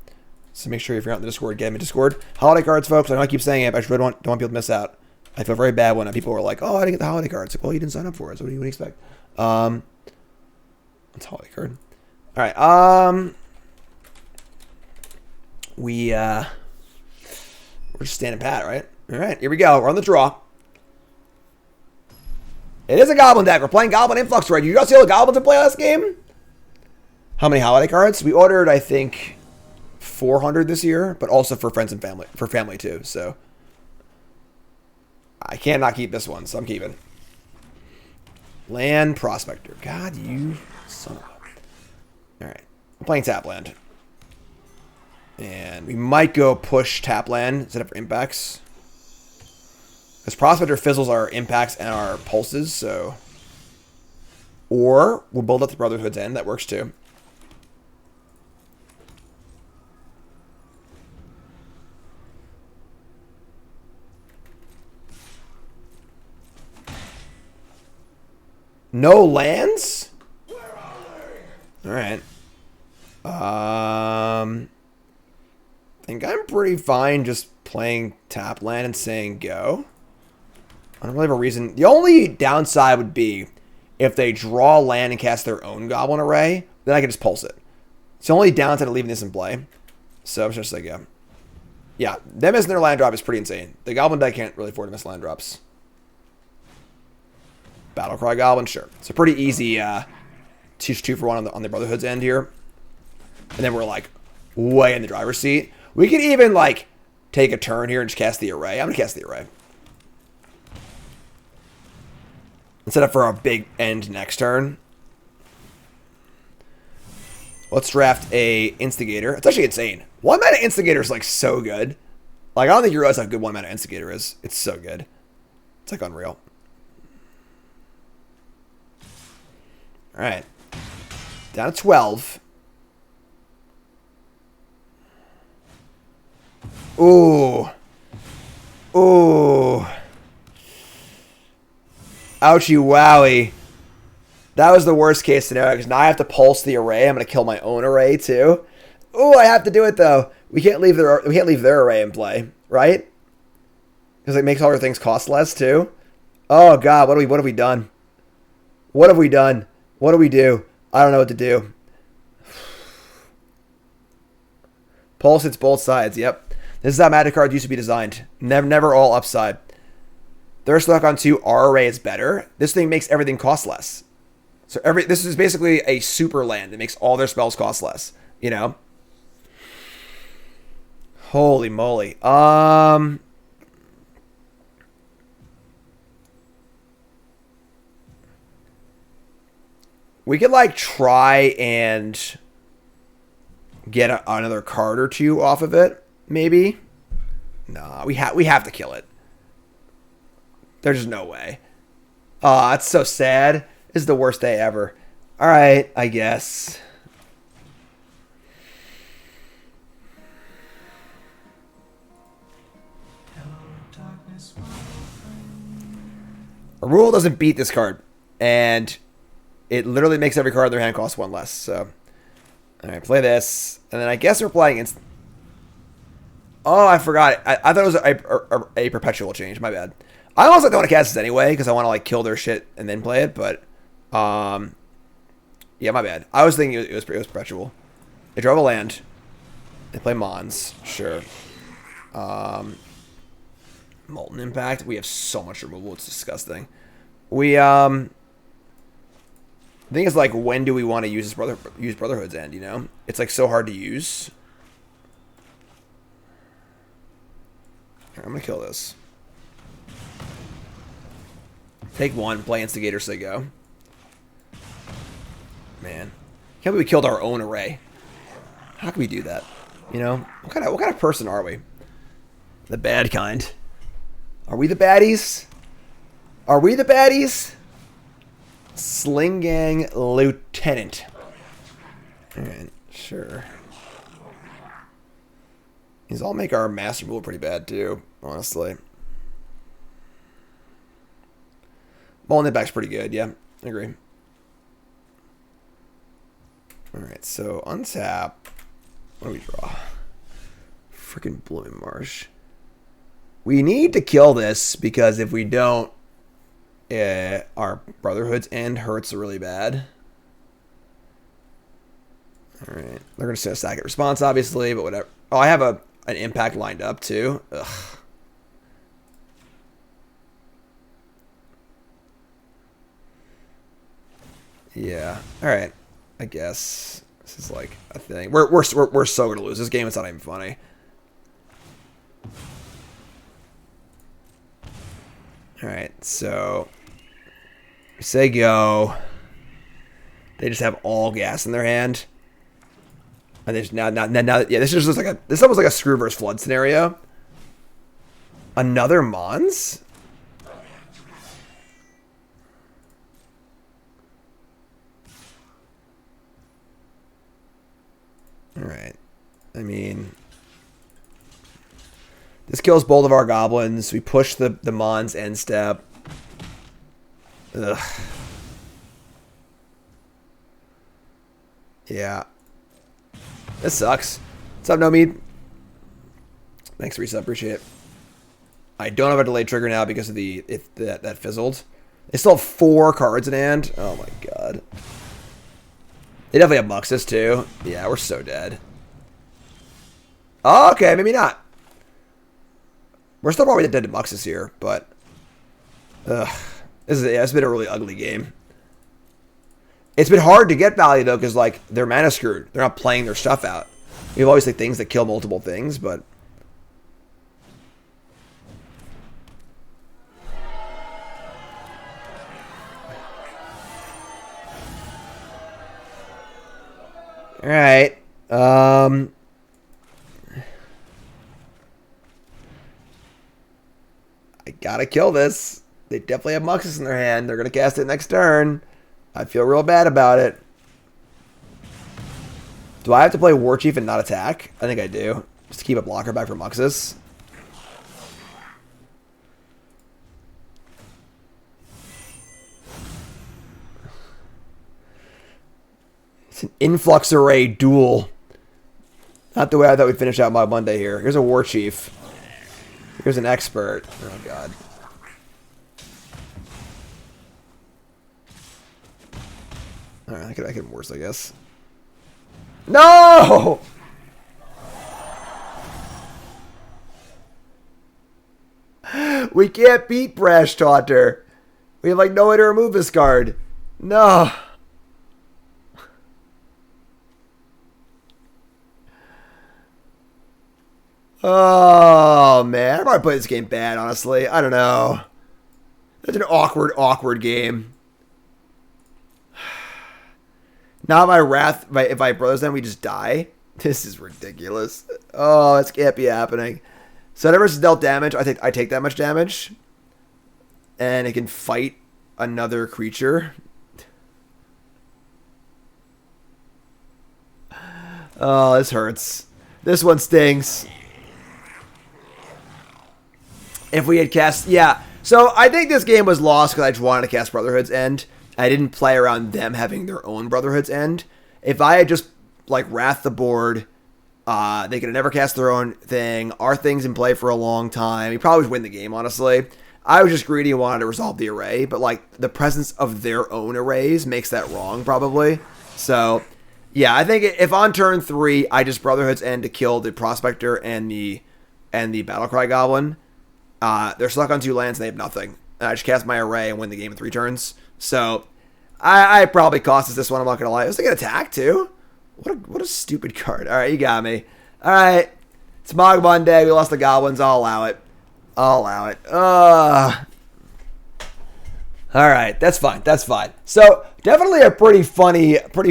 [SPEAKER 1] So make sure if you're not in the Discord, get in the Discord. Holiday cards, folks. I know I keep saying it, but I just really don't want people to miss out. I feel very bad when people are like, oh, I didn't get the holiday cards. Like, well, you didn't sign up for it, so what do you expect? What's a holiday card? All right. We're just standing pat, right? All right, here we go. We're on the draw. It is a Goblin deck. We're playing Goblin Influx Array. You guys see all the Goblins in play last game? How many holiday cards? We ordered, I think, 400 this year, but also for friends and family, for family too. So I cannot keep this one, so I'm keeping. Land Prospector. God, you son of a... All right, I'm playing tap land, and we might go push tap land instead of impacts. Because Prospector fizzles our impacts and our pulses, so... Or we'll build up the Brotherhood's End. That works too. No lands? Alright. I think I'm pretty fine just playing tap land and saying go. I don't really have a reason. The only downside would be if they draw land and cast their own Goblin Array, then I can just pulse it. It's the only downside of leaving this in play. So I'm just like, yeah. Yeah, them missing their land drop is pretty insane. The Goblin deck can't really afford to miss land drops. Battlecry Goblin, sure. It's a pretty easy 2-for-1 on the Brotherhood's End here. And then we're like way in the driver's seat. We could even like take a turn here and just cast the array. I'm going to cast the array. Instead of for a big end next turn. Let's draft a Instigator. It's actually insane. 1-mana Instigator is like so good. Like I don't think you realize how good 1-mana Instigator is. It's so good. It's like unreal. Alright. Down to 12. Ooh. Ooh. Ouchie wowie. That was the worst case scenario because now I have to pulse the array. I'm going to kill my own array too. Ooh, I have to do it though. We can't leave their array in play, right? Because it makes all our things cost less too. Oh god, what have we done? What have we done? What do we do? I don't know what to do. Pulse hits both sides. Yep. This is how Magic cards used to be designed. Never all upside. They're stuck on 2. Our array is better. This thing makes everything cost less. So this is basically a super land that makes all their spells cost less. You know? Holy moly. We could like try and get another card or 2 off of it, maybe. Nah, we have to kill it. There's no way. Oh, that's so sad. This is the worst day ever. All right, I guess. A rule doesn't beat this card, and it literally makes every card in their hand cost 1 less. So, all right, play this, and then I guess we're playing against. Oh, I forgot. I thought it was a perpetual change. My bad. I also don't want to cast this anyway because I want to like kill their shit and then play it. But, yeah, my bad. I was thinking it was perpetual. They drove a land. They play Mons. Sure. Molten Impact. We have so much removal. It's disgusting. We the thing is like, when do we want to use Brotherhood's End? You know, it's like so hard to use. I'm gonna kill this. Take 1, play Instigator, say go. Man, can't believe we killed our own array. How can we do that? You know, what kind of person are we? The bad kind. Are we the baddies? Are we the baddies? Sling Gang Lieutenant. Alright, sure. These all make our master rule pretty bad too, honestly. Mulling it back's pretty good, yeah. I agree. Alright, so untap. What do we draw? Freaking Blooming Marsh. We need to kill this because if we don't, our Brotherhood's End hurts really bad. Alright. They're going to send a stack at response, obviously, but whatever. Oh, I have an impact lined up, too. Ugh. Yeah. Alright. I guess this is like a thing. We're so going to lose. This game is not even funny. Alright, so we say go. They just have all gas in their hand. And there's now yeah, this is just like this is almost like a Screw vs. Flood scenario. Another Mons? Alright. I mean, this kills both of our goblins. We push the Mons end step. Ugh. Yeah. This sucks. What's up, No Mead? Thanks, Reset. Appreciate it. I don't have a delayed trigger now because of that fizzled. They still have 4 cards in hand. Oh my god. They definitely have Muxus too. Yeah, we're so dead. Oh, okay, maybe not. We're still probably dead to Muxus here, but it's been a really ugly game. It's been hard to get value though, because like they're mana screwed. They're not playing their stuff out. We have always like things that kill multiple things, but all right. I gotta kill this. They definitely have Muxus in their hand. They're gonna cast it next turn. I feel real bad about it. Do I have to play War Chief and not attack? I think I do. Just to keep a blocker back for Muxus. It's an Influx Array duel. Not the way I thought we'd finish out my Monday here. Here's a War Chief. Here's an expert. Oh, God. Alright, I could worse, I guess. No! We can't beat Brash Taunter. We have, like, no way to remove this card. No. Oh, man. I probably played this game bad, honestly. I don't know. It's an awkward game. Now my wrath, if I brothers them, we just die. This is ridiculous. Oh, this can't be happening. So whenever it's dealt damage, I take that much damage. And it can fight another creature. Oh, this hurts. This one stings. If we had cast... Yeah. So I think this game was lost because I just wanted to cast Brotherhood's End. I didn't play around them having their own Brotherhood's End. If I had just, like, wrath the board, they could have never cast their own thing. Our thing's in play for a long time. We probably would win the game, honestly. I was just greedy and wanted to resolve the array, but, like, the presence of their own arrays makes that wrong, probably. So, yeah, I think if on turn 3, I just Brotherhood's End to kill the Prospector and the Battlecry Goblin, they're stuck on 2 lands and they have nothing. And I just cast my array and win the game in 3 turns. So, I probably cost us this one, I'm not going to lie. It was like an attack, too. What a stupid card. All right, you got me. All right. It's Mogg Monday. We lost the Goblins. I'll allow it. All right, that's fine. That's fine. So, definitely a pretty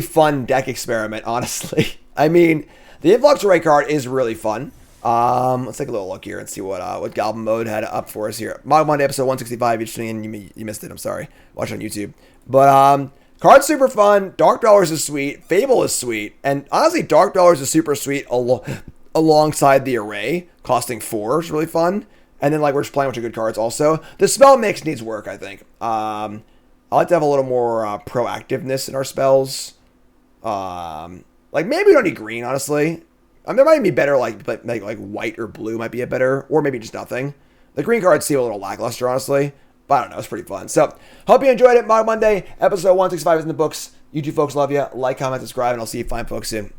[SPEAKER 1] fun deck experiment, honestly. I mean, the Influx Array card is really fun. Let's take a little look here and see what Goblin Mode had up for us here. Mogg Monday, episode 165. You're tuning in, you missed it. I'm sorry. Watch it on YouTube. But, card's super fun. Dark-Dwellers is sweet. Fable is sweet. And honestly, Dark-Dwellers is super sweet alongside the array, costing 4 is really fun. And then, like, we're just playing a bunch of good cards also. The spell mix needs work, I think. I like to have a little more proactiveness in our spells. Like, maybe we don't need green, honestly. There might be better, like white or blue might be a better, or maybe just nothing. The green cards seem a little lackluster, honestly. But I don't know, it's pretty fun. So, hope you enjoyed it. Mogg Monday, episode 165 is in the books. You two folks love you. Like, comment, subscribe, and I'll see you fine folks soon.